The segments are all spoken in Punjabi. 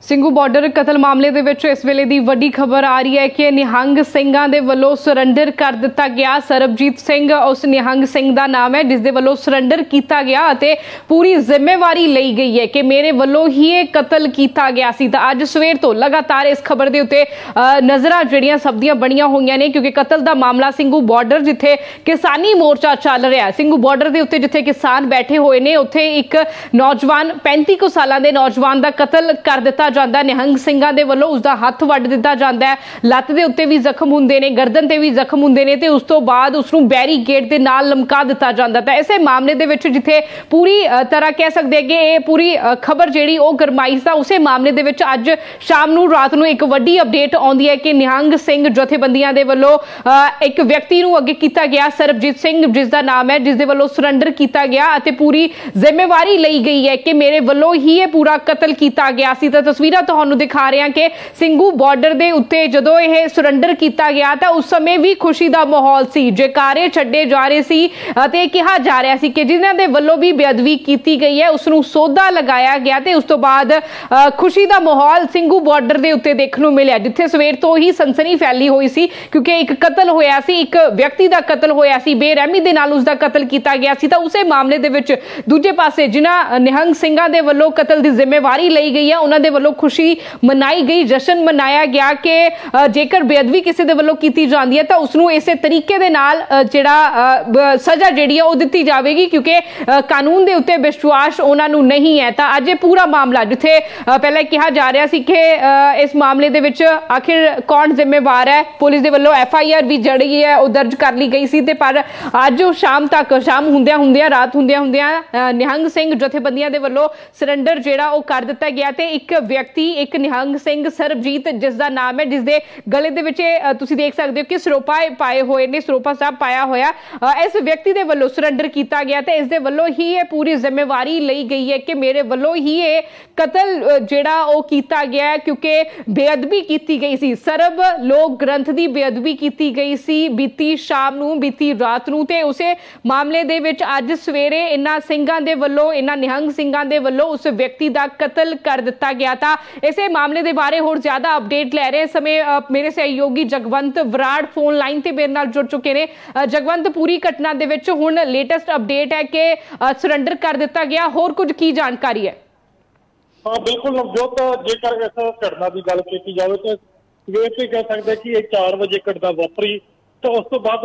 ਸਿੰਘੂ ਬਾਰਡਰ ਕਤਲ ਮਾਮਲੇ ਦੇ ਵਿੱਚ ਇਸ ਵੇਲੇ ਦੀ ਵੱਡੀ ਖਬਰ ਆ ਰਹੀ ਹੈ ਕਿ ਨਿਹੰਗ ਸਿੰਘਾਂ ਦੇ ਵੱਲੋਂ ਸਰੈਂਡਰ ਕਰ ਦਿੱਤਾ ਗਿਆ। ਸਰਬਜੀਤ ਸਿੰਘ ਉਸ ਨਿਹੰਗ ਸਿੰਘ ਦਾ ਨਾਮ ਹੈ ਜਿਸ ਦੇ ਵੱਲੋਂ ਸਰੈਂਡਰ ਕੀਤਾ ਗਿਆ ਅਤੇ ਪੂਰੀ ਜ਼ਿੰਮੇਵਾਰੀ ਲਈ ਗਈ ਹੈ ਕਿ ਮੇਰੇ ਵੱਲੋਂ ਹੀ ਇਹ ਕਤਲ ਕੀਤਾ ਗਿਆ ਸੀ। ਤਾਂ ਅੱਜ ਸਵੇਰ ਤੋਂ ਲਗਾਤਾਰ ਇਸ ਖਬਰ ਦੇ ਉੱਤੇ ਨਜ਼ਰਾਂ ਜਿਹੜੀਆਂ ਸਭ ਦੀਆਂ ਬਣੀਆਂ ਹੋਈਆਂ ਨੇ ਕਿਉਂਕਿ ਕਤਲ ਦਾ ਮਾਮਲਾ ਸਿੰਘੂ ਬਾਰਡਰ ਜਿੱਥੇ ਕਿਸਾਨੀ ਮੋਰਚਾ ਚੱਲ ਰਿਹਾ ਹੈ, ਸਿੰਘੂ ਬਾਰਡਰ ਦੇ ਉੱਤੇ ਜਿੱਥੇ ਕਿਸਾਨ ਬੈਠੇ ਹੋਏ ਨੇ ਉੱਥੇ ਇੱਕ ਨੌਜਵਾਨ 35 ਕੁ ਸਾਲਾਂ ਦੇ ਨੌਜਵਾਨ ਦਾ ਕਤਲ ਕਰ ਦਿੱਤਾ ਜਾਂਦਾ। ਨਿਹੰਗ ਸਿੰਘਾਂ ਦੇ ਵੱਲੋਂ ਉਸਦਾ ਹੱਥ ਵੱਢ ਦਿੱਤਾ ਜਾਂਦਾ ਹੈ, ਲੱਤ ਦੇ ਉੱਤੇ ਵੀ ਜ਼ਖਮ ਹੁੰਦੇ ਨੇ, ਗਰਦਨ ਤੇ ਵੀ ਜ਼ਖਮ ਹੁੰਦੇ ਨੇ ਤੇ ਉਸ ਤੋਂ ਬਾਅਦ ਉਸ ਨੂੰ ਬੈਰੀਕੇਡ ਦੇ ਨਾਲ ਲਮਕਾ ਦਿੱਤਾ ਜਾਂਦਾ। ਤਾਂ ਇਸੇ ਮਾਮਲੇ ਦੇ ਵਿੱਚ ਜਿੱਥੇ ਪੂਰੀ ਤਰ੍ਹਾਂ ਕਹਿ ਸਕਦੇ ਕਿ ਇਹ ਪੂਰੀ ਖਬਰ ਜਿਹੜੀ ਉਹ ਗਰਮਾਈ ਦਾ ਉਸੇ ਮਾਮਲੇ ਦੇ ਵਿੱਚ ਅੱਜ ਸ਼ਾਮ ਨੂੰ ਰਾਤ ਨੂੰ ਇੱਕ ਵੱਡੀ ਅਪਡੇਟ ਆਉਂਦੀ ਹੈ ਕਿ ਨਿਹੰਗ ਸਿੰਘ ਜਥੇਬੰਦੀਆਂ ਦੇ ਵੱਲੋਂ ਇੱਕ ਵਿਅਕਤੀ ਨੂੰ ਅੱਗੇ ਕੀਤਾ ਗਿਆ, ਸਰਬਜੀਤ ਸਿੰਘ ਜਿਸ ਦਾ ਨਾਮ ਹੈ, ਜਿਸ ਦੇ ਵੱਲੋਂ ਸਰੈਂਡਰ ਕੀਤਾ ਗਿਆ ਅਤੇ ਪੂਰੀ ਜ਼ਿੰਮੇਵਾਰੀ ਲਈ ਗਈ ਹੈ ਕਿ ਮੇਰੇ ਵੱਲੋਂ ਹੀ ਇਹ ਪੂਰਾ ਕਤਲ ਕੀਤਾ ਗਿਆ ਸੀ। ਤਾਂ ਤਸਵੀਰਾਂ ਤੁਹਾਨੂੰ ਦਿਖਾ ਰਹੇ ਹਾਂ ਕਿ ਸਿੰਘੂ ਬਾਰਡਰ ਦੇ ਉੱਤੇ ਜਦੋਂ ਇਹ ਸਰੈਂਡਰ ਕੀਤਾ ਗਿਆ ਤਾਂ ਉਸ ਸਮੇਂ ਵੀ ਖੁਸ਼ੀ ਦਾ ਮਾਹੌਲ ਸੀ, ਜੈਕਾਰੇ ਛੱਡੇ ਜਾ ਰਹੇ ਸੀ ਅਤੇ ਕਿਹਾ ਜਾ ਰਿਹਾ ਸੀ ਕਿ ਜਿਨ੍ਹਾਂ ਦੇ ਵੱਲੋਂ ਵੀ ਬੇਅਦਬੀ ਕੀਤੀ ਗਈ ਹੈ ਉਸ ਨੂੰ ਸੋਧਾ ਲਗਾਇਆ ਗਿਆ ਤੇ ਉਸ ਤੋਂ ਬਾਅਦ ਖੁਸ਼ੀ ਦਾ ਮਾਹੌਲ ਸਿੰਘੂ ਬਾਰਡਰ ਦੇ ਉੱਤੇ ਦੇਖਣ ਨੂੰ ਮਿਲਿਆ ਜਿੱਥੇ ਸਵੇਰ ਤੋਂ ਹੀ ਸਨਸਨੀ ਫੈਲੀ ਹੋਈ ਸੀ ਕਿਉਂਕਿ ਇੱਕ ਕਤਲ ਹੋਇਆ ਸੀ, ਇੱਕ ਵਿਅਕਤੀ ਦਾ ਕਤਲ ਹੋਇਆ ਸੀ, ਬੇਰਹਿਮੀ ਦੇ ਨਾਲ ਉਸ ਦਾ ਕਤਲ ਕੀਤਾ ਗਿਆ ਸੀ। ਤਾਂ ਉਸੇ ਮਾਮਲੇ ਦੇ ਵਿੱਚ ਦੂਜੇ ਪਾਸੇ ਜਿਨ੍ਹਾਂ ਨਿਹੰਗ ਸਿੰਘਾਂ ਦੇ ਵੱਲੋਂ ਕਤਲ ਦੀ ਜ਼ਿੰਮੇਵਾਰੀ ਲਈ ਗਈ ਹੈ ਉਹਨਾਂ ਦੇ ਵੱਲੋਂ ਖੁਸ਼ੀ ਮਨਾਈ ਗਈ, ਜਸ਼ਨ ਮਨਾਇਆ ਗਿਆ ਕਿ ਜੇਕਰ ਬੇਅਦਬੀ ਕਿਸੇ ਦੇ ਵੱਲੋਂ ਕੀਤੀ ਜਾਂਦੀ ਹੈ ਤਾਂ ਉਸ ਨੂੰ ਇਸੇ ਤਰੀਕੇ ਦੇ ਨਾਲ ਜਿਹੜਾ ਸਜ਼ਾ ਜਿਹੜੀ ਹੈ ਉਹ ਦਿੱਤੀ ਜਾਵੇਗੀ ਕਿਉਂਕਿ ਕਾਨੂੰਨ ਦੇ ਉੱਤੇ ਵਿਸ਼ਵਾਸ ਉਹਨਾਂ ਨੂੰ ਨਹੀਂ ਹੈ। ਤਾਂ ਅੱਜ ਇਹ ਪੂਰਾ ਮਾਮਲਾ ਜਿੱਥੇ ਪਹਿਲਾਂ ਕਿਹਾ ਜਾ ਰਿਹਾ ਸੀ ਕਿ ਇਸ ਮਾਮਲੇ ਦੇ ਵਿੱਚ ਆਖਿਰ ਕੌਣ ਜ਼ਿੰਮੇਵਾਰ ਹੈ, ਪੁਲਿਸ ਦੇ ਵੱਲੋਂ FIR ਵੀ ਜਿਹੜੀ ਹੈ ਉਹ ਦਰਜ ਕਰ ਲਈ ਗਈ ਸੀ ਤੇ ਪਰ ਅੱਜ ਸ਼ਾਮ ਤੱਕ ਸ਼ਾਮ ਹੁੰਦਿਆਂ ਰਾਤ ਹੁੰਦਿਆਂ ਨਿਹੰਗ ਸਿੰਘ ਜਥੇਬੰਦੀਆਂ ਦੇ ਵੱਲੋਂ ਸਰੈਂਡਰ ਜਿਹੜਾ ਉਹ ਕਰ ਦਿੱਤਾ ਗਿਆ ਤੇ ਇੱਕ ਵਿਅਕਤੀ, ਇੱਕ ਨਿਹੰਗ ਸਿੰਘ ਸਰਬਜੀਤ ਜਿਸ ਦਾ ਨਾਮ ਹੈ, ਜਿਸ ਦੇ ਗਲੇ ਦੇ ਵਿੱਚ ਤੁਸੀਂ ਦੇਖ ਸਕਦੇ ਹੋ ਕਿ ਸਰੋਪਾ ਪਾਏ ਹੋਏ ਨੇ, ਸਰੋਪਾ ਸਾਹਿਬ ਪਾਇਆ ਹੋਇਆ, ਇਸ ਵਿਅਕਤੀ ਦੇ ਵੱਲੋਂ ਸਰੈਂਡਰ ਕੀਤਾ ਗਿਆ ਤੇ ਇਸ ਦੇ ਵੱਲੋਂ ਹੀ ਇਹ ਪੂਰੀ ਜ਼ਿੰਮੇਵਾਰੀ ਲਈ ਗਈ ਹੈ ਕਿ ਮੇਰੇ ਵੱਲੋਂ ਹੀ ਇਹ ਕਤਲ ਜਿਹੜਾ ਉਹ ਕੀਤਾ ਗਿਆ ਕਿਉਂਕਿ ਬੇਅਦਬੀ ਕੀਤੀ ਗਈ ਸੀ, ਸਰਬ ਲੋਕ ਗ੍ਰੰਥ ਦੀ ਬੇਅਦਬੀ ਕੀਤੀ ਗਈ ਸੀ ਬੀਤੀ ਸ਼ਾਮ ਨੂੰ, ਬੀਤੀ ਰਾਤ ਨੂੰ ਤੇ ਉਸੇ ਮਾਮਲੇ ਦੇ ਵਿੱਚ ਅੱਜ ਸਵੇਰੇ ਇਹਨਾਂ ਸਿੰਘਾਂ ਦੇ ਵੱਲੋਂ, ਇਹਨਾਂ ਨਿਹੰਗ ਸਿੰਘਾਂ ਦੇ ਵੱਲੋਂ ਉਸ ਵਿਅਕਤੀ ਦਾ ਕਤਲ ਕਰ ਦਿੱਤਾ ਗਿਆ। ਤਾਂ ਇਸੇ ਮਾਮਲੇ ਦੇ ਬਾਰੇ ਹੋਰ ਜ਼ਿਆਦਾ ਅਪਡੇਟ ਲੈ ਰਹੇ ਸਮੇਂ ਮੇਰੇ ਸਹਿਯੋਗੀ ਜਗਵੰਤ ਬਰਾੜ ਫੋਨ ਲਾਈਨ ਤੇ ਮੇਰੇ ਨਾਲ ਜੁੜ ਚੁੱਕੇ ਨੇ। ਜਗਵੰਤ, ਪੂਰੀ ਘਟਨਾ ਦੇ ਵਿੱਚ ਹੁਣ ਲੇਟੈਸਟ ਅਪਡੇਟ ਹੈ ਕਿ ਸਰੈਂਡਰ ਕਰ ਦਿੱਤਾ ਗਿਆ, ਹੋਰ ਕੁਝ ਕੀ ਜਾਣਕਾਰੀ ਹੈ? हाँ बिल्कुल नवजोत, जेकर इस घटना की गल की जाए तो सवेर से कह सकते कि 4 बजे घटना वापरी तो उस तो बाद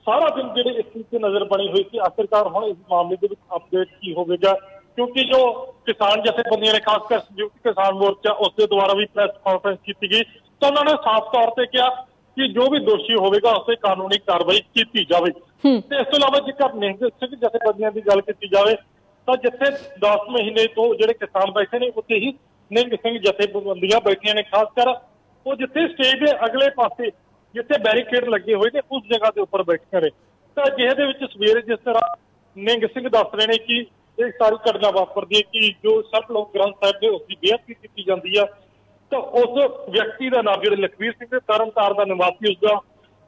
सारा दिन जो इस चीज से नजर बनी हुई थी। आखिरकार हम इस मामले के अपडेट की होगा क्योंकि जो किसान जथेबंदियां ने खासकर संयुक्त किसान मोर्चा उसके द्वारा भी प्रेस कॉन्फ्रेंस की गई तो उन्होंने साफ तौर पर कहा कि जो भी दोषी होगा उस पर कानूनी कार्रवाई की जाए। इस तो इलावा जेकर निहंग सिंह जथेबंदियां की गल की जाए तो जिथे 10 महीने तो जो किसान बैठे ने उत्थे ही निहंग सिंह जथेबंदियां बैठिया ने, खासकर वो जिथे स्टेज के अगले पासे जिथे बैरीकेड लगे हुए ने उस जगह के उपर बैठिया ने। तो जिहदे विच सवेरे जिस तरह निहंग सिंह दस रहे हैं कि ये सारी घटना वापरदी है कि जो सर्व लोक ग्रंथ साहिब ने उसकी बेअदबी की जाती है तो उस व्यक्ति का नाम जो लखवीर सिंह तरनतार का निवासी उसका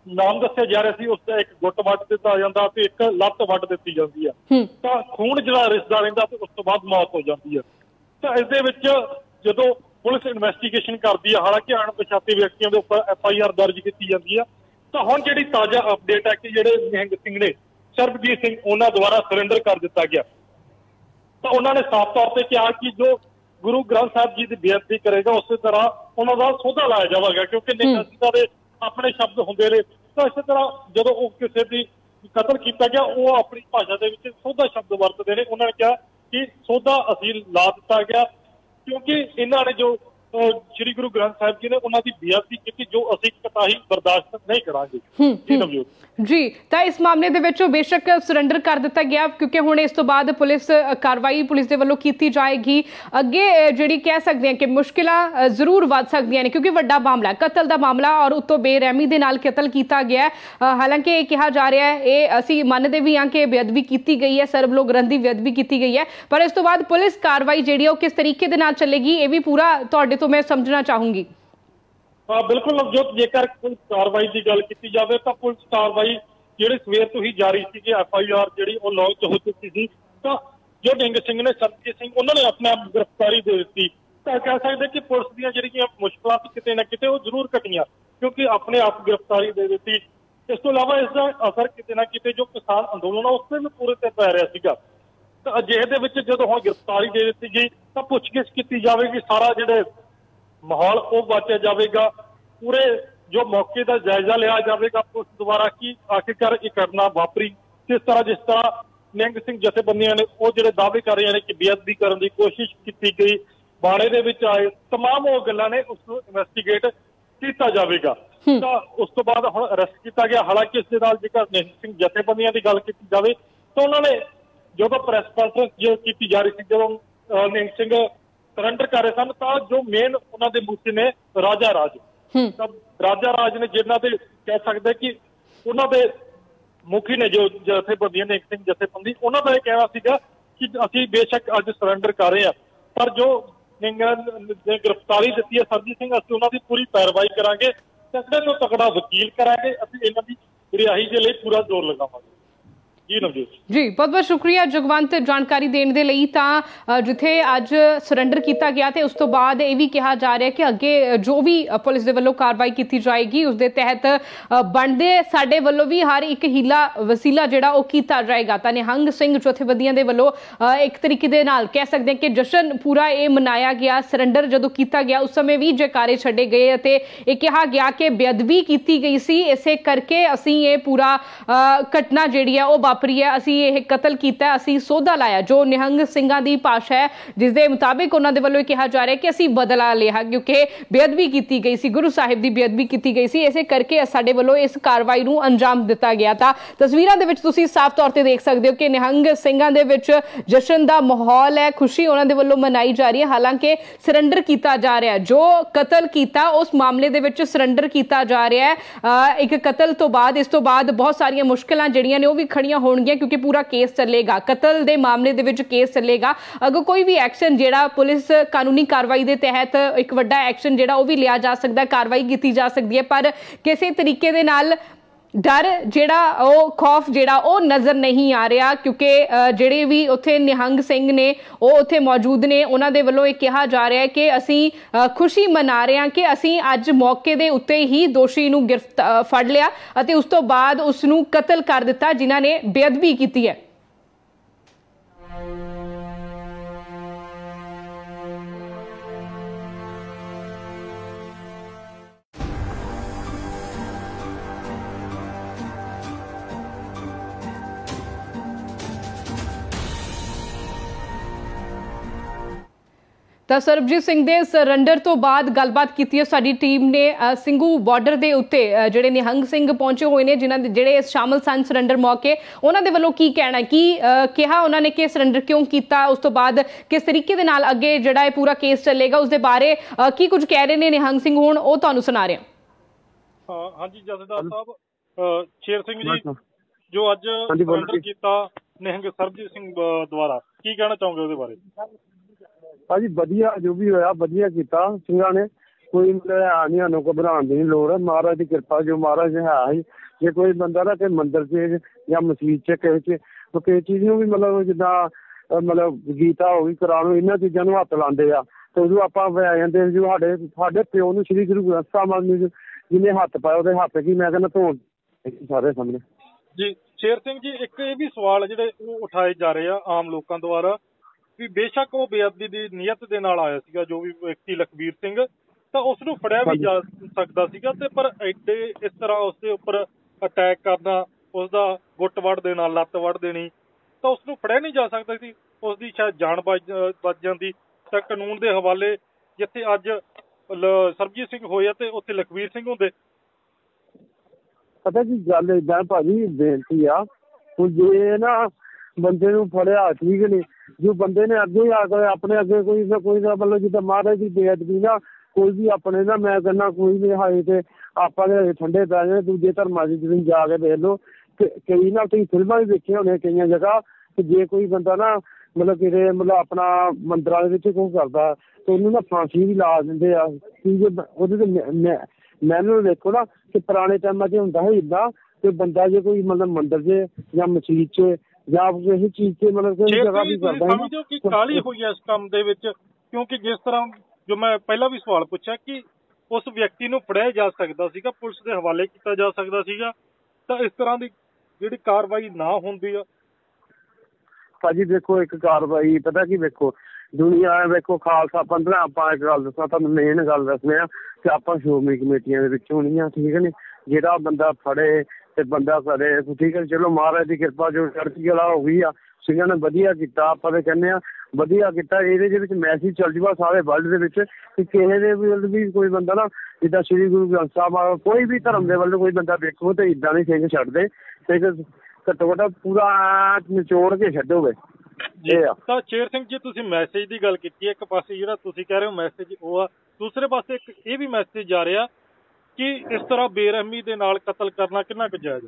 नाम दस्या जा रहा है, उसका एक गुट वट दिता जाता ते एक लत्त वट दी जाती है तो खून जो रिसदा रहिंदा ते उस तो बाद मौत हो जाती है। तो इस दे विच जदों पुलिस इन्वेस्टिगेशन करती है, हालांकि अणपछाते व्यक्तियों के उपर FIR दर्ज की जाती है तो हुण जिहड़ी ताज़ा अपडेट है कि जिहड़े निहंग सिंह ने सरबजीत सिंह उन्हां द्वारा सरेंडर कर दिता गया तो उन्होंने साफ तौर पर कहा कि जो गुरु ग्रंथ साहिब जी की बेअदबी करेगा उस तरह उन्होंने सौदा लाया जाएगा क्योंकि निहंग सिंह के अपने शब्द होंगे ने। तो इस तरह जो किसी की कतल किया गया वो अपनी भाषा के सौदा शब्द वरतते हैं। उन्होंने कहा कि सौदा असीं ला दिता गया क्योंकि इन्होंने जो श्री गुरु ग्रंथ साहिब जी ने उन्होंने बेअदबी की जो असीं कताही बर्दाश्त नहीं करांगे। जी, तो इस मामले दे विच बेशक सरैंडर कर दिता गया क्योंकि हुण इस तो बाद पुलिस कार्रवाई पुलिस दे वल्लों कीती जाएगी। अगे जिहड़ी कह सकते हैं कि मुश्किलां जरूर वध सकदियां ने क्योंकि वड्डा मामला कतल दा मामला और उत्तों बेरहमी दे नाल कतल कीता गया है। हालांकि ये कहा जा रहा है ये असीं मनदे भी हां कि बेअदबी कीती गई है, सर्व लोक ग्रंथ दी बेअदबी कीती गई है, पर इस तो बाद पुलिस कार्रवाई जिहड़ी है किस तरीके दे नाल चलेगी ये भी पूरा तुहाडे तो मैं समझना चाहूंगी। हाँ बिल्कुल नवजोत, जेकर पुलिस कार्रवाई की गल की जाए तो पुलिस कार्रवाई जिहड़ी सवेर तो ही जारी थी कि FIR जिहड़ी वो लॉन्च हो चुकी थी तो जो निहंग सिंह ने सरबजीत सिंह उन्होंने अपने आप गिरफ्तारी दे दी कह सकते कि पुलिस ਦੀਆਂ ਜਿਹੜੀਆਂ ਮੁਸ਼ਕਲਾਂ ਕਿਤੇ ਨਾ ਕਿਤੇ ਉਹ ਜ਼ਰੂਰ ਘਟੀਆਂ ਕਿਉਂਕਿ ਆਪਣੇ ਆਪ ਗ੍ਰਿਫਤਾਰੀ ਦੇ ਦਿੱਤੀ। ਇਸ ਤੋਂ ਇਲਾਵਾ ਇਸ ਦਾ ਅਸਰ ਕਿਤੇ ਨਾ ਕਿਤੇ ਜੋ ਕਿਸਾਨ ਅੰਦੋਲਨ ਆ ਉਸ ਤੇ ਵੀ ਪੂਰੇ ਤੇ ਪੈ ਰਿਹਾ ਸੀਗਾ। ਤਾਂ ਅਜਿਹੇ ਦੇ ਵਿੱਚ ਜਦੋਂ ਹੁਣ ਗ੍ਰਿਫਤਾਰੀ ਦੇ ਦਿੱਤੀ ਗਈ ਤਾਂ ਪੁੱਛਗਿੱਛ ਕੀਤੀ ਜਾਵੇਗੀ, ਸਾਰਾ ਜਿਹੜੇ ਮਾਹੌਲ ਉਹ ਵਾਚਿਆ ਜਾਵੇਗਾ, ਪੂਰੇ ਜੋ ਮੌਕੇ ਦਾ ਜਾਇਜ਼ਾ ਲਿਆ ਜਾਵੇਗਾ ਪੁਲਿਸ ਦੁਆਰਾ ਕਿ ਆਖਿਰਕਾਰ ਇਹ ਘਟਨਾ ਵਾਪਰੀ ਕਿਸ ਤਰ੍ਹਾਂ। ਜਿਸ ਤਰ੍ਹਾਂ ਨਿਹੰਗ ਸਿੰਘ ਜਥੇਬੰਦੀਆਂ ਨੇ ਉਹ ਜਿਹੜੇ ਦਾਅਵੇ ਕਰ ਰਹੇ ਨੇ ਕਿ ਬੇਅਦਬੀ ਕਰਨ ਦੀ ਕੋਸ਼ਿਸ਼ ਕੀਤੀ ਗਈ, ਬਾੜੇ ਦੇ ਵਿੱਚ ਆਏ तमाम ਉਹ ਗੱਲਾਂ ਨੇ ਉਸ ਨੂੰ ਇਨਵੈਸਟੀਗੇਟ ਕੀਤਾ ਜਾਵੇਗਾ। ਤਾਂ ਉਸ ਤੋਂ ਬਾਅਦ ਹੁਣ ਅਰੈਸਟ ਕੀਤਾ ਗਿਆ। ਹਾਲਾਂਕਿ ਇਸ ਦੇ ਨਾਲ ਜੇਕਰ ਨਿਹੰਗ ਸਿੰਘ ਜਥੇਬੰਦੀਆਂ ਦੀ ਗੱਲ ਕੀਤੀ ਜਾਵੇ ਤਾਂ ਉਹਨਾਂ ਨੇ ਜਦੋਂ ਪ੍ਰੈਸ ਕਾਨਫਰੰਸ ਜੋ ਕੀਤੀ ਜਾ ਰਹੀ ਸੀ, ਜਦੋਂ ਨਿਹੰਗ ਸਿੰਘ ਸਰੈਂਡਰ ਕਰ ਰਹੇ ਸਨ, ਤਾਂ ਜੋ ਮੇਨ ਉਹਨਾਂ ਦੇ ਮੁਖੀ ਨੇ ਰਾਜਾ ਰਾਜ, ਤਾਂ ਰਾਜਾ ਰਾਜ ਨੇ ਜਿਨ੍ਹਾਂ ਦੇ ਕਹਿ ਸਕਦੇ ਕਿ ਉਹਨਾਂ ਦੇ ਮੁਖੀ ਨੇ ਜੋ ਜਥੇਬੰਦੀਆਂ ਨਿਹੰਗ ਸਿੰਘ ਜਥੇਬੰਦੀ, ਉਹਨਾਂ ਦਾ ਇਹ ਕਹਿਣਾ ਸੀਗਾ ਕਿ ਅਸੀਂ ਬੇਸ਼ੱਕ ਅੱਜ ਸਰੈਂਡਰ ਕਰ ਰਹੇ ਹਾਂ ਪਰ ਜੋ ਨਿਹੰਗਾਂ ਨੇ ਗ੍ਰਿਫਤਾਰੀ ਦਿੱਤੀ ਹੈ ਸਰਬਜੀਤ ਸਿੰਘ, ਅਸੀਂ ਉਹਨਾਂ ਦੀ ਪੂਰੀ ਪੈਰਵਾਈ ਕਰਾਂਗੇ, ਤਕੜੇ ਤੋਂ ਤਕੜਾ ਵਕੀਲ ਕਰਾਂਗੇ, ਅਸੀਂ ਇਹਨਾਂ ਦੀ ਰਿਹਾਈ ਦੇ ਲਈ ਪੂਰਾ ਜ਼ੋਰ ਲਗਾਵਾਂਗੇ। ਜੀ ਨਵਜੋਤ जी बहुत बहुत शुक्रिया जगवंत जानकारी देने के लिए। तो जिथे अज सरैंडर किया गया तो उस तो बाद ये भी कहा जा रहा है कि अगे जो भी पुलिस के वालों कार्रवाई की जाएगी उसके तहत बनते साडे वालों भी हर एक हीला वसीला जिहड़ा वो किया जाएगा। तो निहंग सिंह जथेबंदियां दे वालों एक तरीके दे नाल कह सकते हैं कि जश्न पूरा ये मनाया गया। सरैंडर जदों किया गया उस समय भी जयकारे छड्डे गए ते ये कहा गया कि बेअदबी की गई सी, इसे करके असीं ये पूरा घटना जिहड़ी है वो वापरी है, असीं ये कतल किया, असीं सौदा लाया। जो निहंग सिंघां दी भाषा है जिस दे मुताबिक उन्हां दे वल्लों कहा जा रहा है कि असीं बदला लिया क्योंकि बेअदबी की गई सी, गुरु साहिब दी बेअदबी की गई सी, इसे करके साडे वल्लों इस कार्रवाई नूं अंजाम दिता गया। था तस्वीरां दे विच तुसीं साफ तौर ते देख सकदे हो कि निहंग सिंघां दे विच जश्न दा माहौल है, खुशी उन्हां दे वल्लों मनाई जा रही है। हालांकि सरैंडर किया जा रहा है, जो कतल किया उस मामले दे विच सरैंडर किया जा रहा है। एक कतल तो बाद इस तो बाद बहुत सारियां मुश्किलां जिहड़ियां ने वो भी खड़ियां होणगीਆਂ क्योंकि पूरा केस चलेगा, कतल के मामले दे विच केस चलेगा। अगर कोई भी एक्शन जिहड़ा पुलिस कानूनी कार्रवाई के तहत एक वड्डा एक्शन जिहड़ा वो भी लिया जा सकता है, कार्रवाई की जा सकती है, पर किसी तरीके दे नाल डर जिहड़ा वो खौफ जिहड़ा वो नज़र नहीं आ रहा क्योंकि जिहड़े भी उत्थे निहंग सिंह ने वो उत्थे मौजूद ने उन्हां दे वल्लों ये कहा जा रहा है कि असीं खुशी मना रहे हैं कि असीं अज मौके दे उत्ते ही दोषी नूं फड़ लिया अते उस तो बाद उसनूं कतल कर दिता जिन्हां ने बेअदबी कीती है। ਤਾਂ ਸਰਬਜੀਤ ਸਿੰਘ ਦੇ ਸਰੈਂਡਰ ਤੋਂ ਬਾਅਦ ਗੱਲਬਾਤ ਕੀਤੀ ਹੈ ਸਾਡੀ ਟੀਮ ਨੇ ਸਿੰਘੂ ਬਾਰਡਰ ਦੇ ਉੱਤੇ ਜਿਹੜੇ ਨਿਹੰਗ ਸਿੰਘ ਪਹੁੰਚੇ ਹੋਏ ਨੇ ਜਿਨ੍ਹਾਂ ਦੇ ਜਿਹੜੇ ਸ਼ਾਮਲ ਸਨ ਸਰੈਂਡਰ ਮੌਕੇ, ਉਹਨਾਂ ਦੇ ਵੱਲੋਂ ਕੀ ਕਹਿਣਾ, ਕੀ ਕਿਹਾ ਉਹਨਾਂ ਨੇ ਕਿ ਸਰੈਂਡਰ ਕਿਉਂ ਕੀਤਾ, ਉਸ ਤੋਂ ਬਾਅਦ ਕਿਸ ਤਰੀਕੇ ਦੇ ਨਾਲ ਅੱਗੇ ਜਿਹੜਾ ਇਹ ਪੂਰਾ ਕੇਸ ਚੱਲੇਗਾ, ਉਸ ਦੇ ਬਾਰੇ ਕੀ ਕੁਝ ਕਹਿ ਰਹੇ ਨੇ ਨਿਹੰਗ ਸਿੰਘ ਹੁਣ ਉਹ ਤੁਹਾਨੂੰ ਸੁਣਾ ਰਹੇ ਹਾਂ। ਹਾਂਜੀ ਜਥੇਦਾਰ ਸਾਹਿਬ ਸ਼ੇਰ ਸਿੰਘ ਜੀ, ਜੋ ਅੱਜ ਸਰੈਂਡਰ ਕੀਤਾ ਨਿਹੰਗ ਸਰਬਜੀਤ ਸਿੰਘ ਦੁਆਰਾ, ਕੀ ਕਹਿਣਾ ਚਾਹੋਗੇ ਉਹਦੇ ਬਾਰੇ? ਭਾਜੀ ਵਧੀਆ, ਜੋ ਵੀ ਹੋਇਆ ਵਧੀਆ ਕੀਤਾ ਸਿੰਘਾਂ ਨੇ, ਕੋਈ ਮਤਲਬ ਹੈ ਨਹੀਂ, ਸਾਨੂੰ ਘਬਰਾਉਣ ਦੀ ਨਹੀਂ ਲੋੜ ਹੈ, ਮਹਾਰਾਜ ਦੀ ਕਿਰਪਾ ਜੋ ਮਹਾਰਾਜ ਹੈ ਹੀ। ਜੇ ਕੋਈ ਬੰਦਾ ਨਾ ਕਿ ਮੰਦਿਰ 'ਚ ਜਾਂ ਮਸਜਿਦ 'ਚ ਕਿਸੇ ਚੀਜ਼ ਨੂੰ ਵੀ ਮਤਲਬ ਜਿੱਦਾਂ ਮਤਲਬ ਗੀਤਾ ਹੋ ਗਈ, ਕੁਰਾਨ ਹੋ, ਇਹਨਾਂ ਚੀਜ਼ਾਂ ਨੂੰ ਹੱਥ ਲਾਉਂਦੇ ਆ ਤੇ ਉਦੋਂ ਆਪਾਂ ਆ ਜਾਂਦੇ ਜੋ ਸਾਡੇ ਪਿਓ ਨੂੰ ਸ੍ਰੀ ਗੁਰੂ ਗ੍ਰੰਥ ਸਾਹਿਬ ਨੂੰ ਜਿਹਨੇ ਹੱਥ ਪਾਇਆ ਉਹਦੇ ਹੱਥ ਕੀ ਮੈਂ ਕਹਿੰਦਾ ਧੋਣ ਸਾਰੇ ਸਾਹਮਣੇ। ਜੀ ਸ਼ੇਰ ਸਿੰਘ ਜੀ, ਇੱਕ ਇਹ ਵੀ ਸਵਾਲ ਜਿਹੜੇ ਉਹ ਉਠਾਏ ਜਾ ਰਹੇ ਆ ਆਮ ਲੋਕਾਂ ਦੁਆਰਾ ਵੀ ਬੇਸ਼ੱਕ ਉਹ ਬੇਅਦਬੀ ਦੀ ਨੀਅਤ ਦੇ ਨਾਲ ਆਇਆ ਸੀਗਾ ਜੋ ਵੀ ਵਿਅਕਤੀ ਲਖਬੀਰ ਸਿੰਘ, ਤਾਂ ਉਸ ਨੂੰ ਫੜਿਆ ਵੀ ਜਾ ਸਕਦਾ ਸੀਗਾ, ਤੇ ਪਰ ਐਡੇ ਇਸ ਤਰ੍ਹਾਂ ਉਸਦੇ ਉੱਪਰ ਅਟੈਕ ਕਰਨਾ, ਉਸਦਾ ਗੁੱਟ ਵੱਢ ਦੇਣਾ, ਲੱਤ ਵੱਢ ਦੇਣੀ, ਤਾਂ ਉਸ ਨੂੰ ਫੜਿਆ ਨਹੀਂ ਜਾ ਸਕਦਾ ਸੀ, ਉਸਦੀ ਸ਼ਾਇਦ ਜਾਨ ਬਚ ਜਾਂਦੀ। ਤਾਂ ਕਾਨੂੰਨ ਦੇ ਹਵਾਲੇ ਜਿੱਥੇ ਅੱਜ ਸਰਬਜੀਤ ਸਿੰਘ ਹੋਇਆ ਤੇ ਉੱਥੇ ਲਖਬੀਰ ਸਿੰਘ ਹੁੰਦੇ। ਪਤਾ ਕੀ ਗੱਲ ਏਦਾਂ ਭਾਜੀ, ਬੇਨਤੀ ਆ ਹੁਣ ਜੇ ਨਾ ਬੰਦੇ ਨੂੰ ਫੜਿਆ ਠੀਕ ਨੀ, ਜੋ ਬੰਦੇ ਨੇ ਅੱਗੇ ਆ ਕੇ ਆਪਣੇ ਅੱਗੇ ਕੋਈ ਨਾ ਕੋਈ ਦਾ ਮਤਲਬ ਜਿੱਦਾਂ ਮਹਾਰਾਜ ਦੀ ਬੇਅਦਬੀ ਨਾ ਕੋਈ ਵੀ ਆਪਣੇ ਨਾ ਮੈਂ ਕਹਿੰਦਾ ਕੋਈ ਵੀ ਹਾਏ ਤੇ ਆਪਾਂ ਦੇ ਠੰਡੇ ਪੈ ਜਾਣੇ। ਦੂਜੇ ਧਰਮਾਂ 'ਚ ਤੁਸੀਂ ਜਾ ਕੇ ਦੇਖ ਲਓ, ਕਈ ਨਾ ਤੁਸੀਂ ਫਿਲਮਾਂ ਵੀ ਦੇਖੀਆਂ ਹੋਣੀਆਂ ਕਈਆਂ ਜਗ੍ਹਾ, ਤੇ ਜੇ ਕੋਈ ਬੰਦਾ ਨਾ ਮਤਲਬ ਕਿਤੇ ਮਤਲਬ ਆਪਣਾ ਮੰਦਿਰਾਂ ਦੇ ਵਿੱਚ ਕੁਛ ਕਰਦਾ ਤੇ ਉਹਨੂੰ ਨਾ ਫਾਂਸੀ ਵੀ ਲਾ ਦਿੰਦੇ ਆ। ਉਹਦੇ ਤੇ ਮੈਨੂੰ ਦੇਖੋ ਨਾ ਕਿ ਪੁਰਾਣੇ ਟਾਈਮਾਂ 'ਚ ਹੁੰਦਾ ਸੀ ਇੱਦਾਂ ਕਿ ਬੰਦਾ ਜੇ ਕੋਈ ਮਤਲਬ ਮੰਦਿਰ 'ਚ ਜਾਂ ਮਸਜਿਦ 'ਚ ਜਾਂ ਕਿਸੇ ਚੀਜ਼ 'ਚ ਮਤਲਬ ਕੋਈ ਜਗ੍ਹਾ ਵੀ ਕਰਦਾ ਹੈ। ਸਮਝੋ ਕਿ ਕਾਹਲੀ ਹੋਈ ਹੈ ਇਸ ਕੰਮ ਦੇ ਵਿੱਚ, ਕਿਉਂਕਿ ਜਿਸ ਤਰ੍ਹਾਂ ਜੋ ਮੈਂ ਪਹਿਲਾਂ ਵੀ ਸਵਾਲ ਪੁੱਛਿਆ ਕਿ ਉਸ ਵਿਅਕਤੀ ਨੂੰ ਫੜਿਆ ਜਾ ਸਕਦਾ ਸੀਗਾ, ਪੁਲਿਸ ਦੇ ਹਵਾਲੇ ਕੀਤਾ ਜਾ ਸਕਦਾ ਸੀਗਾ, ਤਾਂ ਇਸ ਤਰ੍ਹਾਂ ਦੀ ਜਿਹੜੀ ਕਾਰਵਾਈ ਨਾ ਹੁੰਦੀ ਆ। ਭਾਜੀ ਦੇਖੋ ਇੱਕ ਕਾਰਵਾਈ ਪਤਾ ਕੀ ਵੇਖੋ ਦੁਨੀਆ ਵੇਖੋ ਖਾਲਸਾ 15 ਆਪਾਂ ਇੱਕ ਗੱਲ ਦੱਸਾਂ ਤੁਹਾਨੂੰ ਮੇਨ ਗੱਲ ਦੱਸਦੇ ਆ ਕਿ ਆਪਾਂ ਸ਼੍ਰੋਮਣੀ ਕਮੇਟੀਆਂ ਦੇ ਵਿੱਚ ਹੋਣੀਆਂ, ਠੀਕ ਹੈ ਨੀ। ਜਿਹੜਾ ਬੰਦਾ ਫੜੇ ਤੇ ਬੰਦਾ ਕਰੇ, ਠੀਕ ਹੈ। ਚਲੋ ਮਹਾਰਾਜ ਦੀ ਕਿਰਪਾ ਜੋ ਚੜ੍ਹਦੀ ਕਲਾ ਹੋ ਗਈ ਆ, ਸਿੰਘਾਂ ਨੇ ਵਧੀਆ ਕੀਤਾ, ਆਪਾਂ ਤਾਂ ਕਹਿੰਦੇ ਆ ਵਧੀਆ ਕੀਤਾ। ਇਹਦੇ ਦੇ ਵਿੱਚ ਮੈਸੇਜ ਚੱਲ ਜੂਗਾ ਸਾਰੇ ਵਰਲਡ ਦੇ ਵਿੱਚ ਕਿ ਕਿਸੇ ਦੇ ਵੀ ਕੋਈ ਬੰਦਾ ਨਾ ਜਿੱਦਾਂ ਸ੍ਰੀ ਗੁਰੂ ਗ੍ਰੰਥ ਸਾਹਿਬ ਕੋਈ ਵੀ ਧਰਮ ਦੇ ਵੱਲੋਂ ਕੋਈ ਬੰਦਾ ਵੇਖੋ ਤੇ ਇੱਦਾਂ ਨਹੀਂ ਸਿੰਘ ਛੱਡਦੇ, ਸਿੰਘ ਘੱਟੋ ਘੱਟ ਪੂਰਾ ਨਿਚੋੜ ਕੇ ਛੱਡੋਗੇ। ਤਾਂ ਸ਼ੇਰ ਸਿੰਘ ਜੀ ਤੁਸੀਂ ਮੈਸੇਜ ਦੀ ਗੱਲ ਕੀਤੀ ਹੈ, ਇੱਕ ਪਾਸੇ ਜਿਹੜਾ ਤੁਸੀਂ ਕਹਿ ਰਹੇ ਹੋ ਮੈਸੇਜ ਉਹ ਆ, ਦੂਸਰੇ ਪਾਸੇ ਇੱਕ ਇਹ ਵੀ ਮੈਸੇਜ ਜਾ ਰਿਹਾ ਕਿ ਇਸ ਤਰ੍ਹਾਂ ਬੇਰਹਿਮੀ ਦੇ ਨਾਲ ਕਤਲ ਕਰਨਾ ਕਿੰਨਾ ਕੁ ਜਾਇਜ਼?